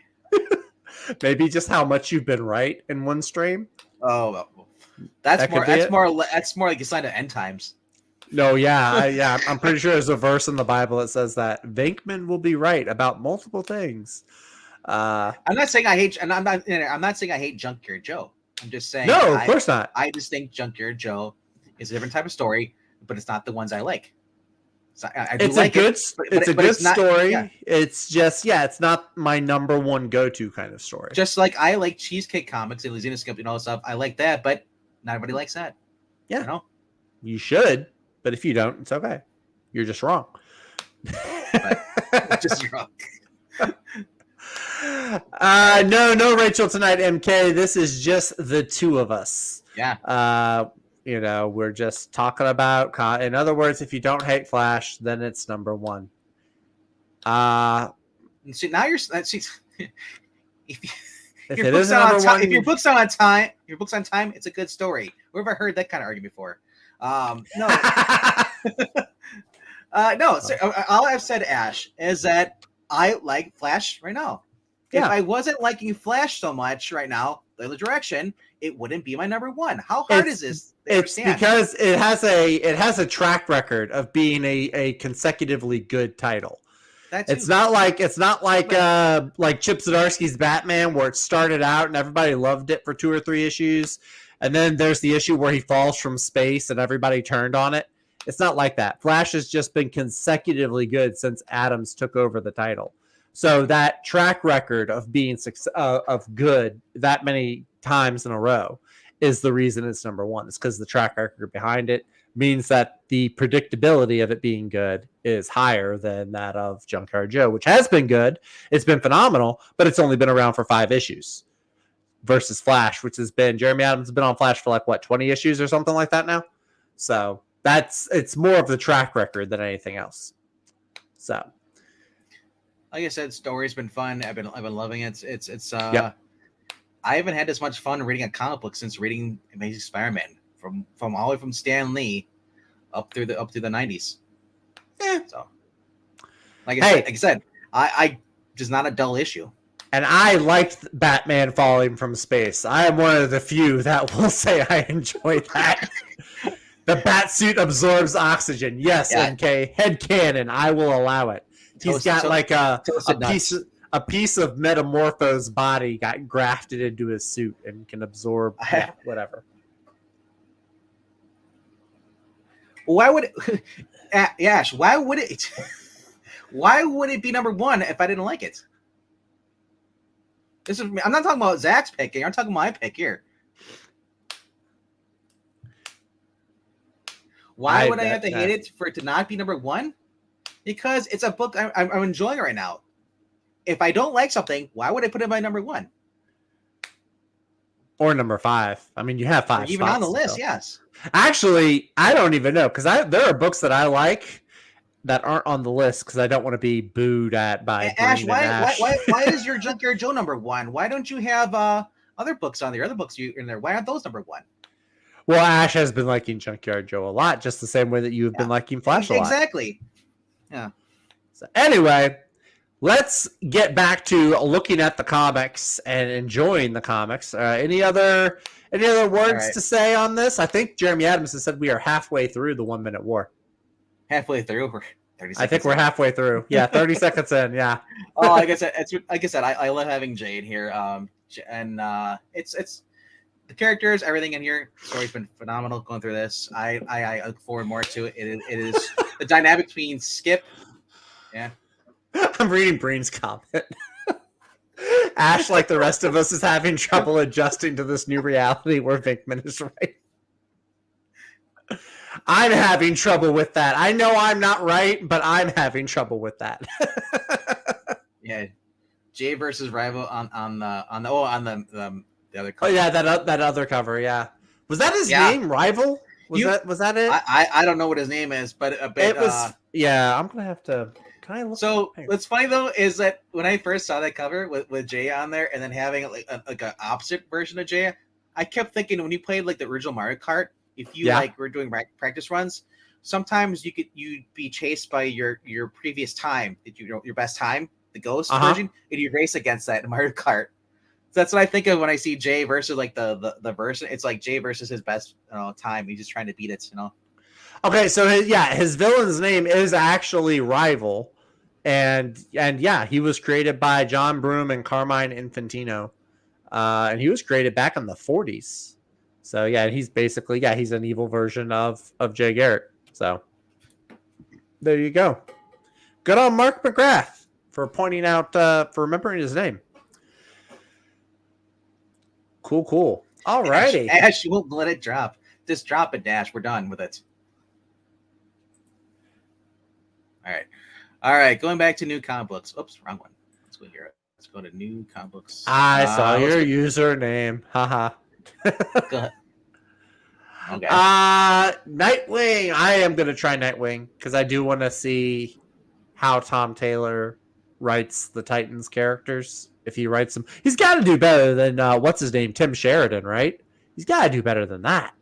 Maybe just how much you've been right in one stream. Oh, that's more like a sign of end times. No, yeah. I'm pretty sure there's a verse in the Bible that says that Venkman will be right about multiple things. I'm not saying I hate, and I'm not saying I hate Junkyard Joe. I'm just saying, no, of course not. I just think Junkyard Joe is a different type of story, but it's not the ones I like. So it's a good story. Yeah. It's just, it's not my number one go-to kind of story. Just like I like Cheesecake Comics and Lizina Skip and all that stuff. I like that, but not everybody likes that. Yeah. You know? You should, but if you don't, it's okay. You're just wrong. Just wrong. No, Rachel tonight, MK. This is just the two of us. Yeah. We're just talking about. In other words, if you don't hate Flash, then it's number one. See, now you're. See, if your book's on time, it's a good story. Where have I heard that kind of argument before? No. No. So, all I've said, Ash, is that I like Flash right now. If I wasn't liking Flash so much right now, the other direction, it wouldn't be my number one. How hard is this? It's because it has a track record of being a consecutively good title. It's not like Chip Zdarsky's Batman, where it started out and everybody loved it for 2 or 3 issues, and then there's the issue where he falls from space and everybody turned on it. It's not like that. Flash has just been consecutively good since Adams took over the title. So that track record of being of good that many times in a row is the reason it's number one. It's because the track record behind it means that the predictability of it being good is higher than that of Junkyard Joe, which has been good. It's been phenomenal, but it's only been around for 5 issues versus Flash, which has been Jeremy Adams has been on Flash for 20 issues or something like that now. So it's more of the track record than anything else. So. Like I said, story's been fun. I've been loving it. It's Yep. I haven't had this much fun reading a comic book since reading Amazing Spider-Man from all the way from Stan Lee up through the 90s. So, like I said, I just not a dull issue. And I liked Batman falling from space. I am one of the few that will say I enjoy that. The Batsuit absorbs oxygen. Yes, MK headcanon. I will allow it. He's got a piece of Metamorpho's body got grafted into his suit and can absorb whatever. Why would it, Ash? Why would it? Why would it be number one if I didn't like it? I'm not talking about Zach's pick here. I'm talking my pick here. Why would I have to hate it for it to not be number one? Because it's a book I'm enjoying right now. If I don't like something, why would I put it by number one? Or number 5. I mean, you have 5 even on the list, yes. Actually, I don't even know, because there are books that I like that aren't on the list because I don't want to be booed at by Ash. Why is your Junkyard Joe number one? Why don't you have other books on there? Other books in there? Why aren't those number one? Well, Ash has been liking Junkyard Joe a lot, just the same way that you have been liking Flash a lot. Exactly. Yeah. So anyway, let's get back to looking at the comics and enjoying the comics. Any other words to say on this? I think Jeremy Adams has said we are halfway through the 1 minute war. Halfway through? 30 seconds I think we're halfway through. Yeah, 30 seconds in. Yeah. Oh, like I said, I love having Jade here. And it's the characters, everything in here. Story's been phenomenal going through this. I look forward more to it. It is the dynamic between Skip. Yeah. I'm reading Breen's comment. Ash, like the rest of us, is having trouble adjusting to this new reality where Vinkman is right. I'm having trouble with that. I know I'm not right, but I'm having trouble with that. Yeah, Jay versus Rival on the other. Oh yeah, that other cover. Yeah, was that his Yeah. name? Rival? Was that it? I don't know what his name is, but It was. Yeah, I'm gonna have to. Can I look? So what's funny though is that when I first saw that cover with Jay on there, and then having like an opposite version of Jay, I kept thinking when you played like the original Mario Kart, if you like were doing practice runs, sometimes you'd be chased by your previous time, your best time, the ghost version, and you race against that in Mario Kart. So that's what I think of when I see Jay versus like the version. It's like Jay versus his best time. He's just trying to beat it, Okay, so his villain's name is actually Rival, and yeah, he was created by John Broome and Carmine Infantino, and he was created back in the 40s. So yeah, he's basically he's an evil version of Jay Garrick. So there you go. Good on Mark McGrath for pointing out for remembering his name. Cool. All righty. Ash, you won't let it drop. Just drop it, Dash. We're done with it. All right. Going back to new comic books. Oops, wrong one. Let's go here. Let's go to new comic books. I saw your username. Haha. Go ahead. Okay. Nightwing. I am gonna try Nightwing because I do want to see how Tom Taylor writes the Titans characters. If he writes them, he's got to do better than what's his name, Tim Sheridan, right? He's got to do better than that.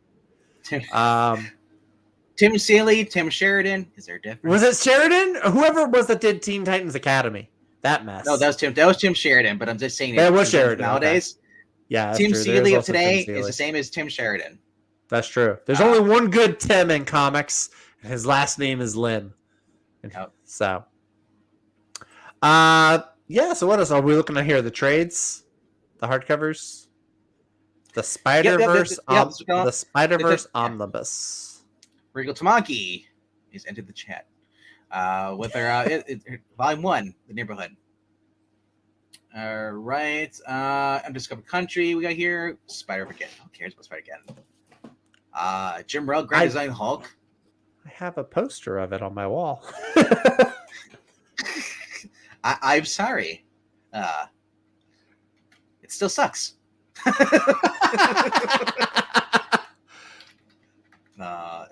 Tim Seeley, Tim Sheridan. Is there a difference? Was it Sheridan? Whoever it was that did Teen Titans Academy. That mess. No, that was Tim Sheridan. But I'm just saying it was Sheridan nowadays. Okay. Yeah, Tim Seeley of today is the same as Tim Sheridan. That's true. There's only one good Tim in comics, and his last name is Lim. So, yeah. So what else are we looking at here? The trades, the hardcovers, the Spider-Verse, the Spider-Verse Omnibus. Regal Tamaki has entered the chat with our Volume 1, The Neighborhood. All right, Undiscovered Country. We got here Spider-Verse. Who cares about Spider-Verse? Jim Rell, Grand Design Hulk. I have a poster of it on my wall. I'm sorry. It still sucks. Yeah.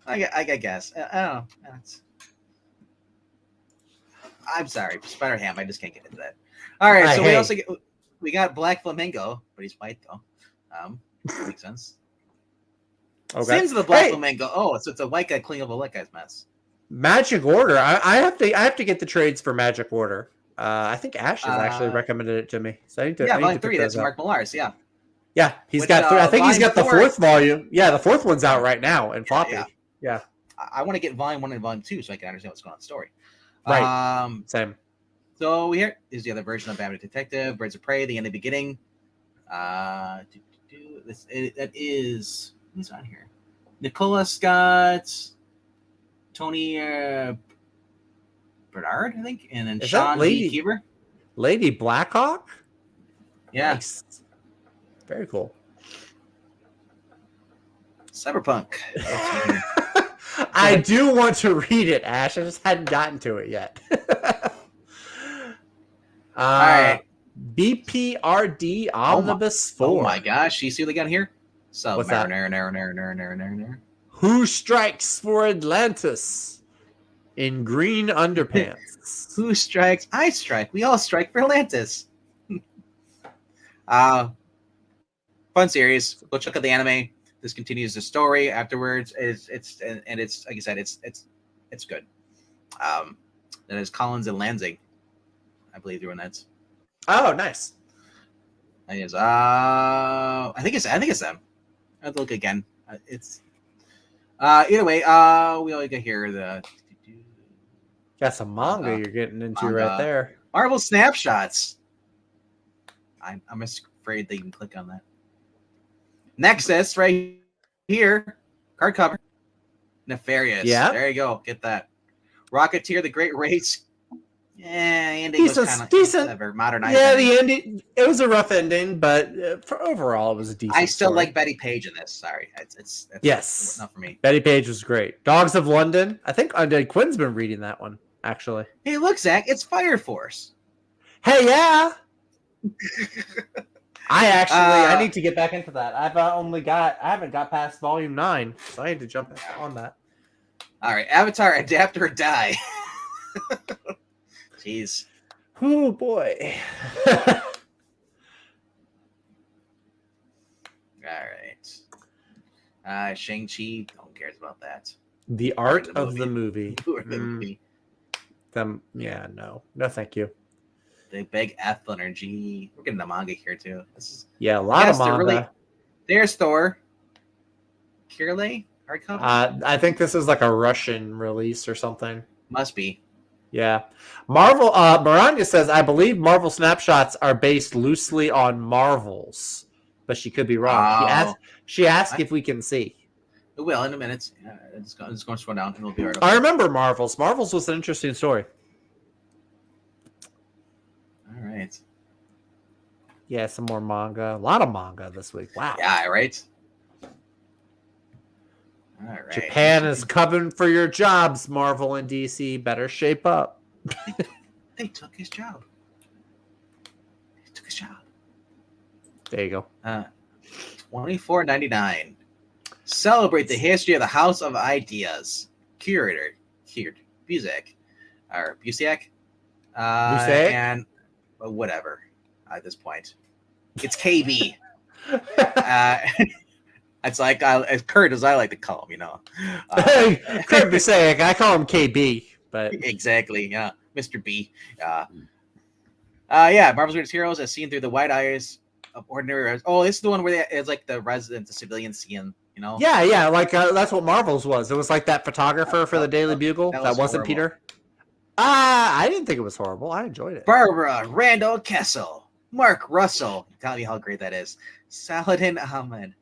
I guess. I don't know. I'm sorry. Spider-Ham, I just can't get into that. All right, so we got Black Flamingo, but he's white though. Makes sense. Okay. Sins of the Black Flamingo. Oh, so it's a white guy cleaning up a white guy's mess. Magic Order. I have to get the trades for Magic Order. I think Ash has actually recommended it to me. So I need to. Volume 3. That's Mark Millar's. Yeah. Yeah, he's got. I think he's got the fourth volume. Yeah, the fourth one's out right now in floppy. Yeah. I want to get Volume 1 and Volume 2 so I can understand what's going on in the story. Right. Same. So here is the other version of Batman Detective, Birds of Prey, The End of the Beginning. That is who's on here? Nicola Scott, Tony Bernard, I think, and then Sean B. Keever. Lady Blackhawk? Yeah. Nice. Very cool. Cyberpunk. I do want to read it, Ash. I just hadn't gotten to it yet. All right. BPRD Omnibus 4. Oh my gosh. You see what they got here? So, what's that? Who strikes for Atlantis in green underpants? Who strikes? I strike. We all strike for Atlantis. Fun series. Go check out the anime. This continues the story afterwards. It's like I said, it's good. That is Collins and Lansing, I believe they're in that. Oh, nice. I think it's them. I have to look again. It's either way. We only got here got some manga you're getting into right there. Marvel Snapshots. I'm afraid they can click on that. Nexus right here, card cover. Nefarious. Yeah. There you go. Get that. Rocketeer, The Great Race. Yeah, the ending was kind of decent. modernized. Yeah, the ending. It was a rough ending, but for overall, it was a decent. I still story. like Betty Page in this. Sorry, it's yes, not for me. Betty Page was great. Dogs of London. I think Undead Quinn's been reading that one actually. Hey, look, Zach, it's Fire Force. Hey, yeah. I need to get back into that. I haven't got past volume 9, so I need to jump on that. All right, Avatar, adapt or die. Jeez. Oh boy. All right. Shang-Chi, no one cares about that. The art of the movie. No, thank you. The big F energy. We're getting the manga here too. A lot of manga. There's Thor. Kirle hardcover. I think this is like a Russian release or something. Must be. Yeah. Marvel. Miranda says, I believe Marvel snapshots are based loosely on Marvels, but she could be wrong. She asked if we can see. It will in a minute. It's going to slow down. It'll be right. I remember Marvels. Marvels was an interesting story. All right. Yeah, some more manga. A lot of manga this week. Wow. Yeah, right. All right. Japan is coming for your jobs, Marvel and DC. Better shape up. They took his job. There you go. $24.99. Celebrate the history of the House of Ideas. Curator. Busiek. Or Busiek. And whatever at this point. It's KB. It's like as Kurt as I like to call him, Kurt Busiek. I call him KB, but exactly, yeah, Mr. B. Marvel's Greatest Heroes as seen through the wide eyes of ordinary. Oh, this is the one where it's like the residents, the civilians seeing, Yeah, like that's what Marvel's was. It was like that photographer for the Daily Bugle. That wasn't horrible. Peter. I didn't think it was horrible. I enjoyed it. Barbara Randall Kessel, Mark Russell. Tell me how great that is. Saladin Ahmed.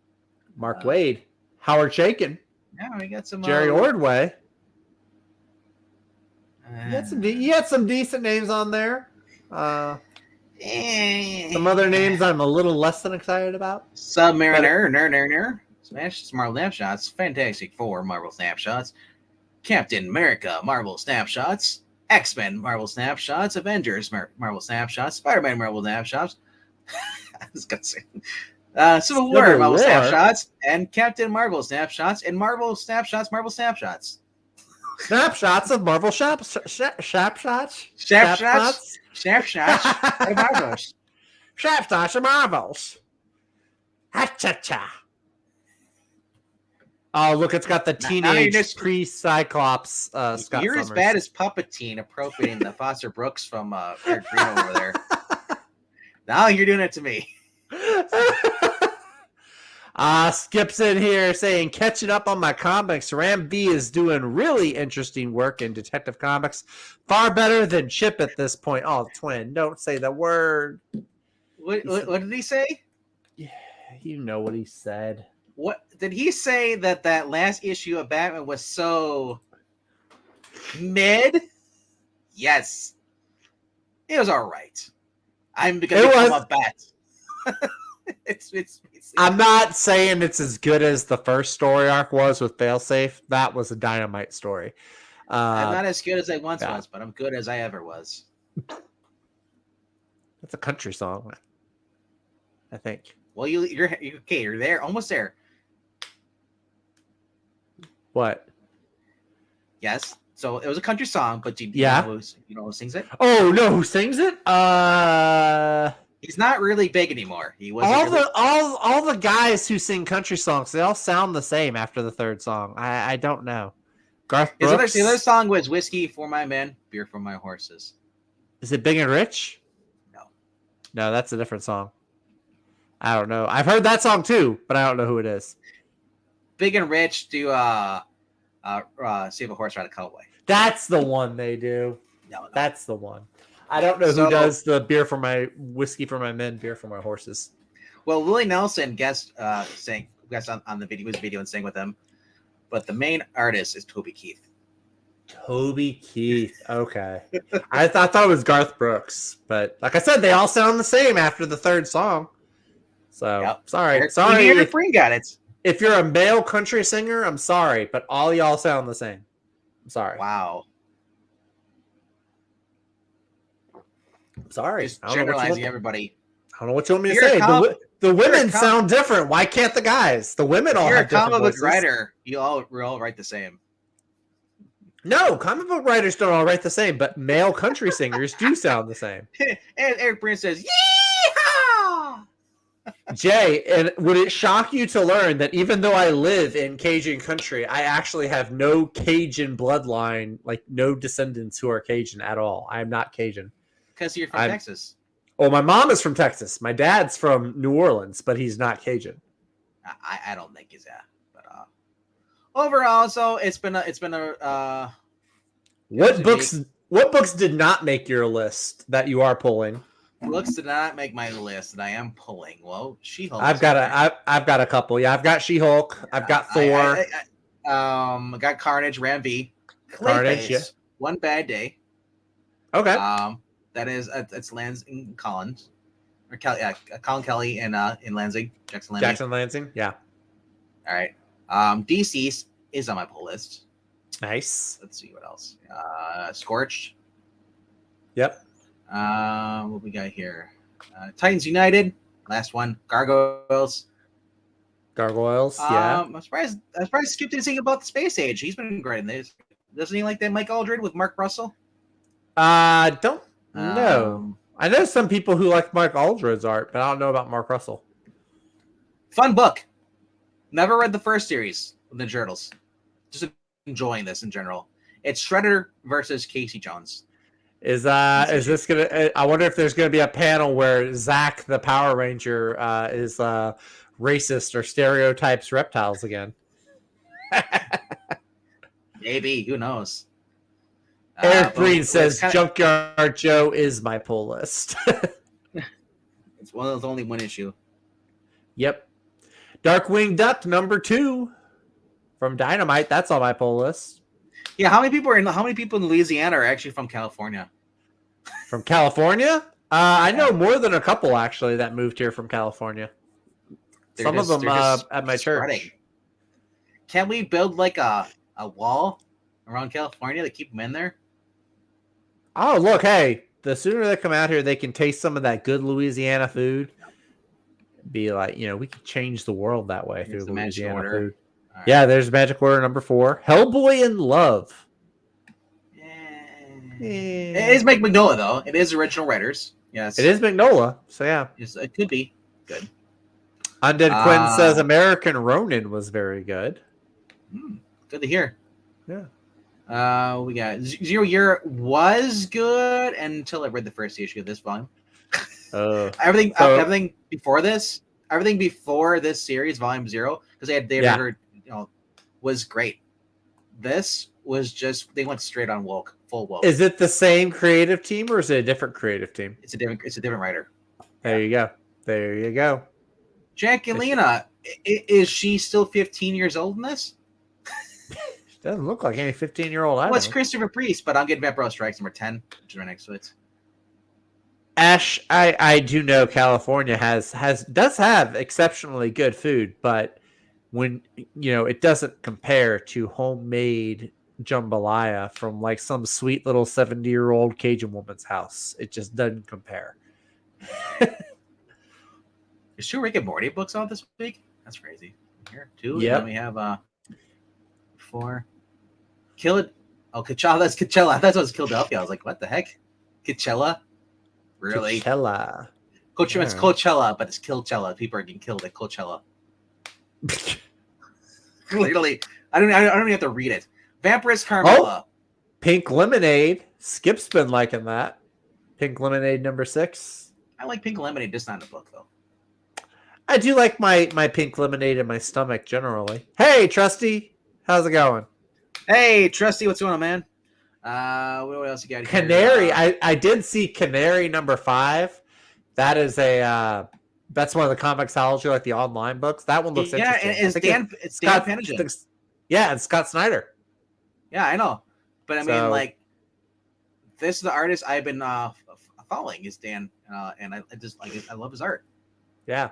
Mark Wade, Howard Chaykin. Yeah, we got some Jerry Ordway. You had some decent names on there. Some other names I'm a little less than excited about. Submariner, Smash Marvel Snapshots, Fantastic Four Marvel Snapshots, Captain America Marvel Snapshots, X-Men Marvel Snapshots, Avengers Marvel Snapshots, Spider-Man Marvel Snapshots. I was gonna say. Civil War Marvel Snapshots and Captain Marvel Snapshots and Marvel Snapshots. Snapshots of Marvel Snapshots. Snapshots of Marvels. Snapshots of Marvels. Ha-cha-cha. Oh, look, it's got the teenage pre-Cyclops Scott You're Summers. as bad as Puppeteen appropriating the Foster Brooks from Eric Green over there. Now you're doing it to me. Skip's in here saying, catching up on my comics. Ram V is doing really interesting work in Detective Comics. Far better than Chip at this point. Oh, twin, don't say the word. What did he say? Yeah, you know what he said. What did he say that last issue of Batman was so mid? Yes. It was all right. I'm going to become a bat. It's I'm not saying it's as good as the first story arc was with Failsafe. That was a dynamite story. I'm not as good as I once was, but I'm good as I ever was. That's a country song, I think. Well, you're okay. You're there, almost there. What? Yes. So it was a country song, but you know who sings it? Oh no, who sings it? He's not really big anymore. He was all the guys who sing country songs. They all sound the same after the third song. I don't know. Garth Brooks. The other song was "Whiskey for My Men, Beer for My Horses." Is it Big and Rich? No, that's a different song. I don't know. I've heard that song too, but I don't know who it is. Big and Rich do Save a Horse Ride a Cowboy. That's the one they do. No. That's the one. I don't know who does the whiskey for my men, beer for my horses. Well, Willie Nelson guest on the video and sang with them, but the main artist is Toby Keith. Toby Keith. Okay. I thought it was Garth Brooks, but like I said, they all sound the same after the third song. So Yep. sorry. Eric Green got it. If you're a male country singer, I'm sorry, but all y'all sound the same. I'm sorry. Wow. I'm sorry. Just generalizing everybody. I don't know what you want me to say. The women sound different. Why can't the guys? The women all have different voices. You're a comic book writer. We all write the same. No, comic book writers don't all write the same, but male country singers do sound the same. And Eric Green says, "Yeehaw!" Jay, and would it shock you to learn that even though I live in Cajun country, I actually have no Cajun bloodline, like no descendants who are Cajun at all. I am not Cajun. Because you're from Texas. Oh, my mom is from Texas. My dad's from New Orleans, but he's not Cajun. I don't think he's that. But overall, so it's been a what books did not make your list that you are pulling? Books did not make my list that I am pulling. Well, She-Hulk. I've got a couple. Yeah, I've got She-Hulk. I've got Thor. I got Carnage, Ram V, Carnage, yeah. One Bad Day. Okay. That is it's Lansing Collins, or Kelly, Colin Kelly in Lansing, Jackson Lansing. Yeah. All right. DC's is on my pull list. Nice. Let's see what else. Scorched. Yep. What we got here? Titans United, last one. Gargoyles. Yeah. I'm surprised Skip didn't sing about the Space Age. He's been great in this. Doesn't he like that Mike Aldred with Mark Russell? Don't know. I know some people who like Mike Aldred's art, but I don't know about Mark Russell. Fun book. Never read the first series of the Turtles. Just enjoying this in general. It's Shredder versus Casey Jones. Is this gonna? I wonder if there's gonna be a panel where Zach the Power Ranger is racist or stereotypes reptiles again. Maybe, who knows? Eric Green says Junkyard Joe is my pull list. It's one of those only one issue. Yep. Darkwing Duck #2 from Dynamite. That's on my pull list. Yeah, how many people in Louisiana are actually from California? From California? I know more than a couple actually that moved here from California. Some of them at my church. Can we build like a wall around California to keep them in there? Oh, look, hey, the sooner they come out here, they can taste some of that good Louisiana food. Be like, we can change the world that way through Louisiana food. Right. Yeah, there's Magic Order #4. Hellboy in Love. It is Mike Mignola, though. It is original writers. Yes. It is Mignola, so yeah. Yes, it could be. Good. Undead Quinn says American Ronin was very good. Good to hear. Yeah. We got Zero Year was good until I read the first issue of this volume. Everything before this series, volume 0, because they never, was great. This was just they went straight on woke, full woke. Is it the same creative team or is it a different creative team? It's a different writer. There you go. Jacquelina, is she still 15 years old in this? She doesn't look like any 15-year-old. Well, it's Christopher Priest, but I'm getting Vampiro Strikes #10, which is right next to it. Ash, I do know California does have exceptionally good food, but when it doesn't compare to homemade jambalaya from like some sweet little 70-year-old Cajun woman's house. It just doesn't compare. There's 2 Rick and Morty books out this week. That's crazy. Here, 2. Yeah. And then we have 4. Kill it. Oh, Coachella. That's Coachella. I thought it was Philadelphia. I was like, what the heck? Coachella? Really? Coachella. It's Coachella, but it's Killcella. People are getting killed at Coachella. Literally, I don't even have to read it. Vampirist Carmella. Oh, Pink Lemonade. Skip's been liking that. Pink Lemonade #6. I like Pink Lemonade, just not in the book though. I do like my Pink Lemonade in my stomach generally. Hey, Trusty, how's it going? Hey, Trusty, what's going on, man? What else you got here? Canary. I did see Canary #5. That is that's one of the Comixology, like the online books. That one looks interesting. Yeah, it's Dan Panagin. Yeah, and Scott Snyder. Yeah, I know. But I mean, like, this is the artist I've been following is Dan, and I just like it. I love his art. Yeah.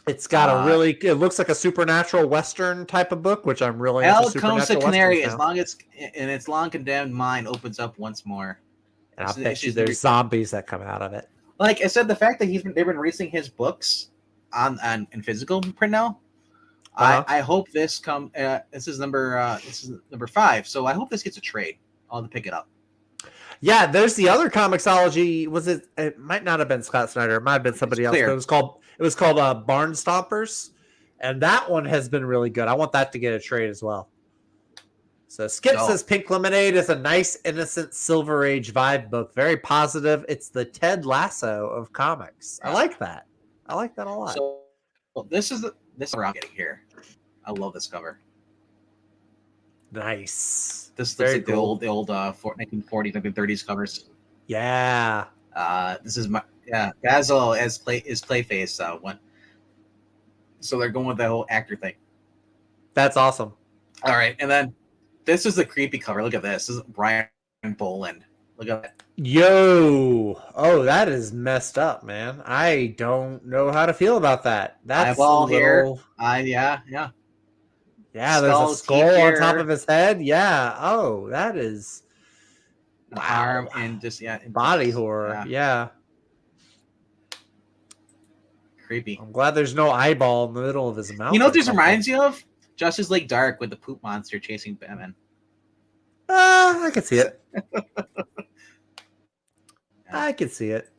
It's got a really, it looks like a supernatural Western type of book, which I'm really into. El comes to supernatural Canary Westerns as now. long as in its long condemned mind opens up once more. And I'll It's bet you just there's zombies that come out of it. like I said, the fact that they've been releasing his books on in physical print now. I hope this this is number 5, so I hope this gets a trade. I'll have to pick it up. Yeah, there's the other Comixology. It might not have been Scott Snyder. It might have been somebody else. But it was called Barn Stompers, and that one has been really good. I want that to get a trade as well. So Skip says Pink Lemonade is a nice, innocent Silver Age vibe book. Very positive. It's the Ted Lasso of comics. I like that. I like that a lot. So this is cover I'm getting here. I love this cover. Nice. This looks like the old 1940s, 1930s covers. Yeah. This is Basil as Clayface one. So they're going with that whole actor thing. That's awesome. All right, and then this is the creepy cover. Look at this. This is Brian Boland. Look at that. Yo. Oh, that is messed up, man. I don't know how to feel about that. That's eyeball here. Yeah. Yeah, there's a skull on top of his head. Yeah. Oh, that is arm and just body horror. Yeah. Creepy. I'm glad there's no eyeball in the middle of his mouth. You know what this reminds you of? Justice League Dark with the poop monster chasing Batman. I can see it. I can see it.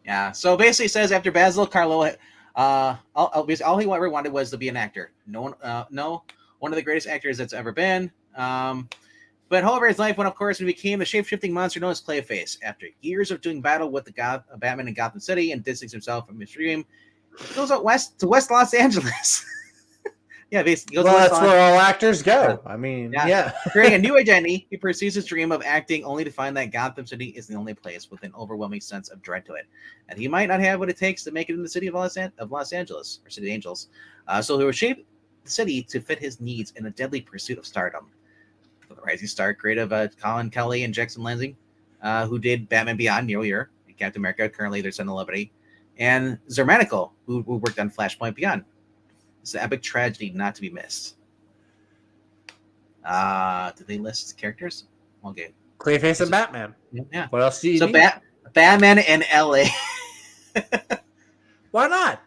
Yeah. So basically, it says after Basil Carlo, all he ever wanted was to be an actor. No one of the greatest actors that's ever been. But however, his life went off course and became the shape-shifting monster known as Clayface. After years of doing battle with the Batman in Gotham City and distancing himself from his dream, he goes out west to West Los Angeles. Yeah, basically. That's where all actors go. I mean, yeah. Creating a new identity, he pursues his dream of acting only to find that Gotham City is the only place with an overwhelming sense of dread to it. And he might not have what it takes to make it in the city of Los Angeles, or City of Angels. So he will shape the city to fit his needs in a deadly pursuit of stardom. For the rising star creative Colin Kelly and Jackson Lansing, who did Batman Beyond nearly a year, and Captain America, currently their son Celebrity, and Zermanico, who worked on Flashpoint Beyond. It's an epic tragedy not to be missed. Did they list characters? Okay. Clayface and Batman. Yeah. What else do you need? Batman in LA. Why not?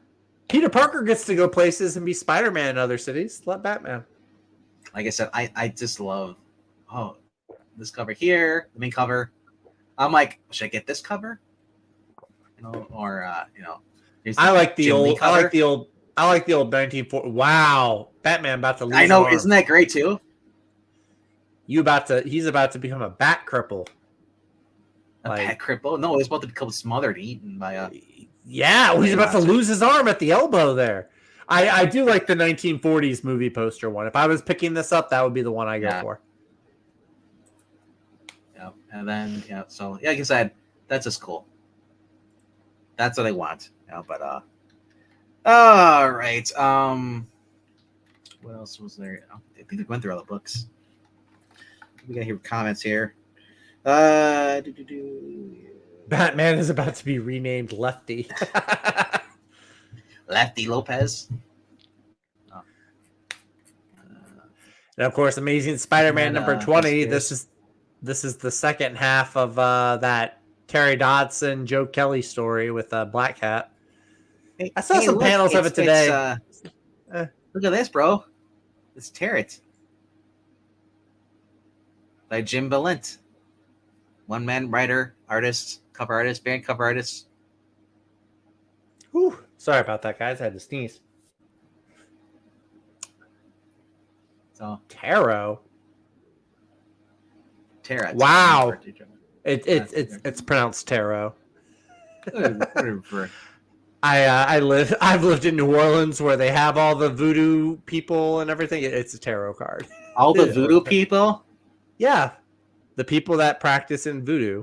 Peter Parker gets to go places and be Spider-Man in other cities. Let Batman. Like I said, I just love this cover here, the main cover. I'm like, should I get this cover? I like the old 1940. Wow, Batman about to lose. I know, isn't that great too? He's about to become a bat cripple. Bat cripple? No, he's about to become smothered, eaten by a. Yeah, he's about to lose his arm at the elbow there. I do like the 1940s movie poster one. If I was picking this up, that would be the one I go for. Yeah, and then so like I said, that's just cool. That's what I want. But all right. What else was there? I think we went through all the books. We got here comments here. Batman is about to be renamed Lefty. Lefty Lopez. And of course, Amazing Spider-Man number 20. This is the second half of that Terry Dodson, Joe Kelly story with Black Cat. I saw some panels of it today. Look at this, bro. It's Tarot by Jim Balint. One-man writer, artist, cover artist, band cover artist. Whew. Sorry about that, guys. I had to sneeze. So Tarot. Wow. It's pronounced tarot. I've lived in New Orleans where they have all the voodoo people and everything. It's a tarot card. All the voodoo people? Yeah. The people that practice in voodoo.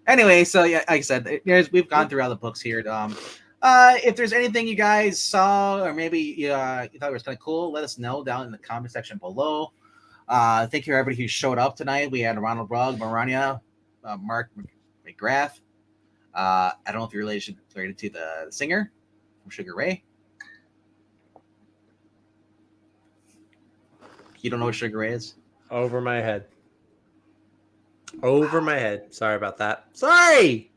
Anyway, so yeah, like I said, we've gone through all the books here. If there's anything you guys saw, or maybe you thought it was kind of cool, let us know down in the comment section below. Thank you everybody who showed up tonight. We had Ronald Rugg, Marania, Mark McGrath. I don't know if you're related to the singer from Sugar Ray. You don't know what Sugar Ray is? Over my head. Over my head. Sorry about that. Sorry.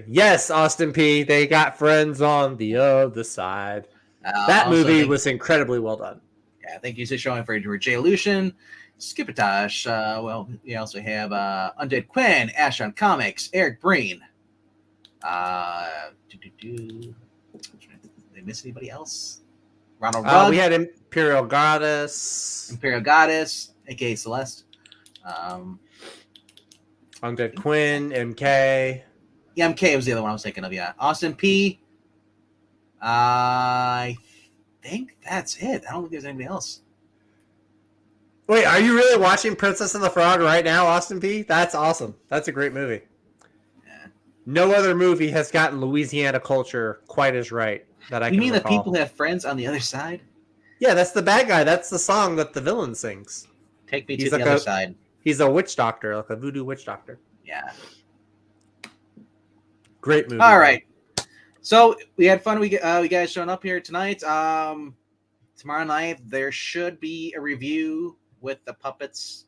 Yes, Austin P. They got friends on the other side. That movie was incredibly well done. Yeah, thank you for showing for Jay Lucian, Skipitosh. Well, we also have Undead Quinn, Ash on Comics, Eric Breen. Did they miss anybody else? Ronald Rugg. We had Imperial Goddess, aka Celeste. Undead Quinn, MK. Yeah, MK was the other one I was thinking of. Yeah, Austin P. I think that's it. I don't think there's anybody else. Wait, are you really watching Princess and the Frog right now, Austin P? That's awesome. That's a great movie. Yeah. No other movie has gotten Louisiana culture quite as right that I can recall. You mean the people have friends on the other side? Yeah, that's the bad guy. That's the song that the villain sings. Take me to the other side. He's a witch doctor, like a voodoo witch doctor. Yeah. Great movie. All right. So we had fun. We guys showing up here tonight. Tomorrow night there should be a review with the puppets,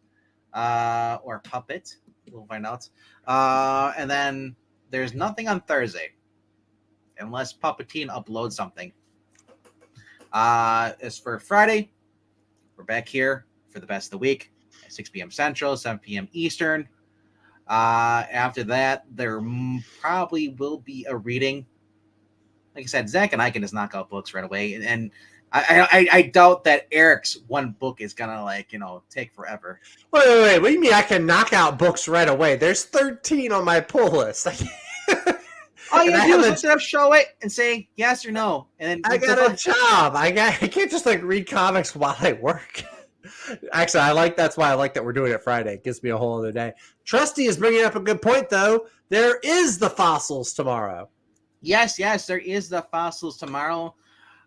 or puppet. We'll find out. And then there's nothing on Thursday, unless Puppeteen uploads something. As for Friday, we're back here for the best of the week at 6 p.m. Central, 7 p.m. Eastern. After that, there probably will be a reading. Like I said, Zach and I can just knock out books right away, and I doubt that Eric's one book is gonna take forever. Wait! What do you mean I can knock out books right away? There's 13 on my pull list. All you do is look it up, show it, and say yes or no. And then I got a job. I can't just read comics while I work. Actually, that's why I like that we're doing it Friday. It gives me a whole other day. Trusty is bringing up a good point, though. There is the fossils tomorrow. Yes, there is the fossils tomorrow.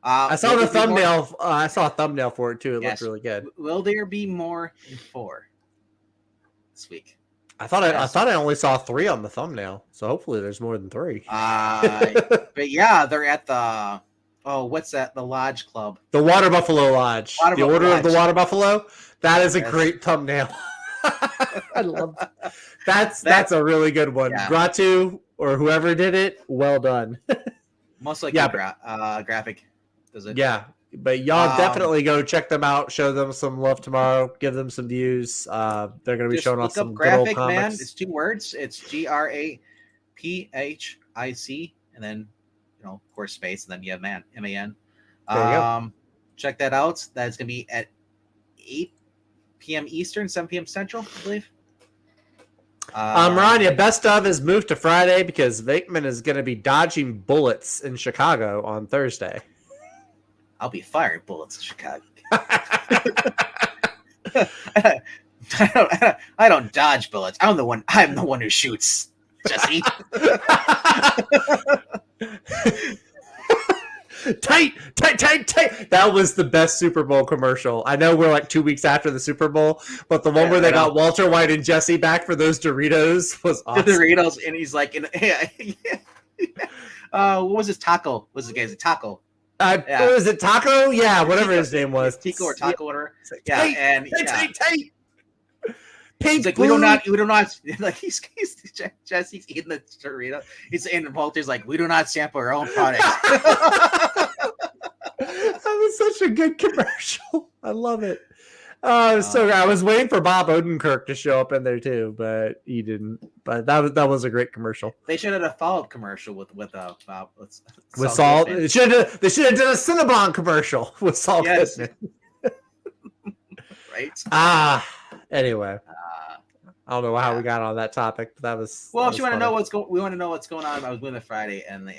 I saw the thumbnail. I saw a thumbnail for it too. It looked really good. Will there be more than 4 this week? I thought I only saw 3 on the thumbnail. So hopefully there's more than 3. But yeah, they're at the what's that? The Lodge Club. The Water Buffalo Lodge. The Order of the Water Buffalo. That is a great thumbnail. I love that. That's a really good one. Yeah. Gratu or whoever did it, well done. Most likely graphic does it. Yeah, but y'all definitely go check them out. Show them some love tomorrow. Give them some views. They're going to be showing off some graphic, good old comics. Man. It's 2 words. It's GRAPHIC, and then of course space, and then you have MAN. Check that out. That's going to be at 8 p.m. Eastern, 7 p.m. Central, I believe. Rania, best of is moved to Friday because Vakeman is going to be dodging bullets in Chicago on Thursday. I'll be firing bullets in Chicago. I don't dodge bullets. I'm the one who shoots. Jesse. Tight. That was the best Super Bowl commercial. I know we're 2 weeks after the Super Bowl, but the one where they got Walter White and Jesse back for those Doritos was awesome. The Doritos, and he's like, what was his taco? Was the guy's taco? Was it Taco? Yeah, whatever his name was. Tico or Taco, whatever. Tight. Pink, like, we do not like he's Jesse's eating the Dorito. And Walter's like, we do not sample our own products. That was such a good commercial. I love it. So I was waiting for Bob Odenkirk to show up in there too, but he didn't. But that was a great commercial. They should have a follow-up commercial with Saul. They should have done a Cinnabon commercial with Saul Goodman. Right. Anyway. I don't know how we got on that topic, but that was. Well, that if you want to know we want to know what's going on. I was with it Friday, and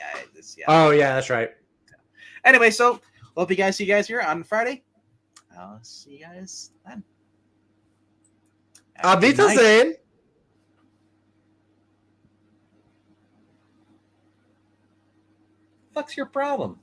Oh yeah, that's right. Anyway, so hope you guys see you guys here on Friday. I'll see you guys then. Wiedersehen. Fuck's your problem?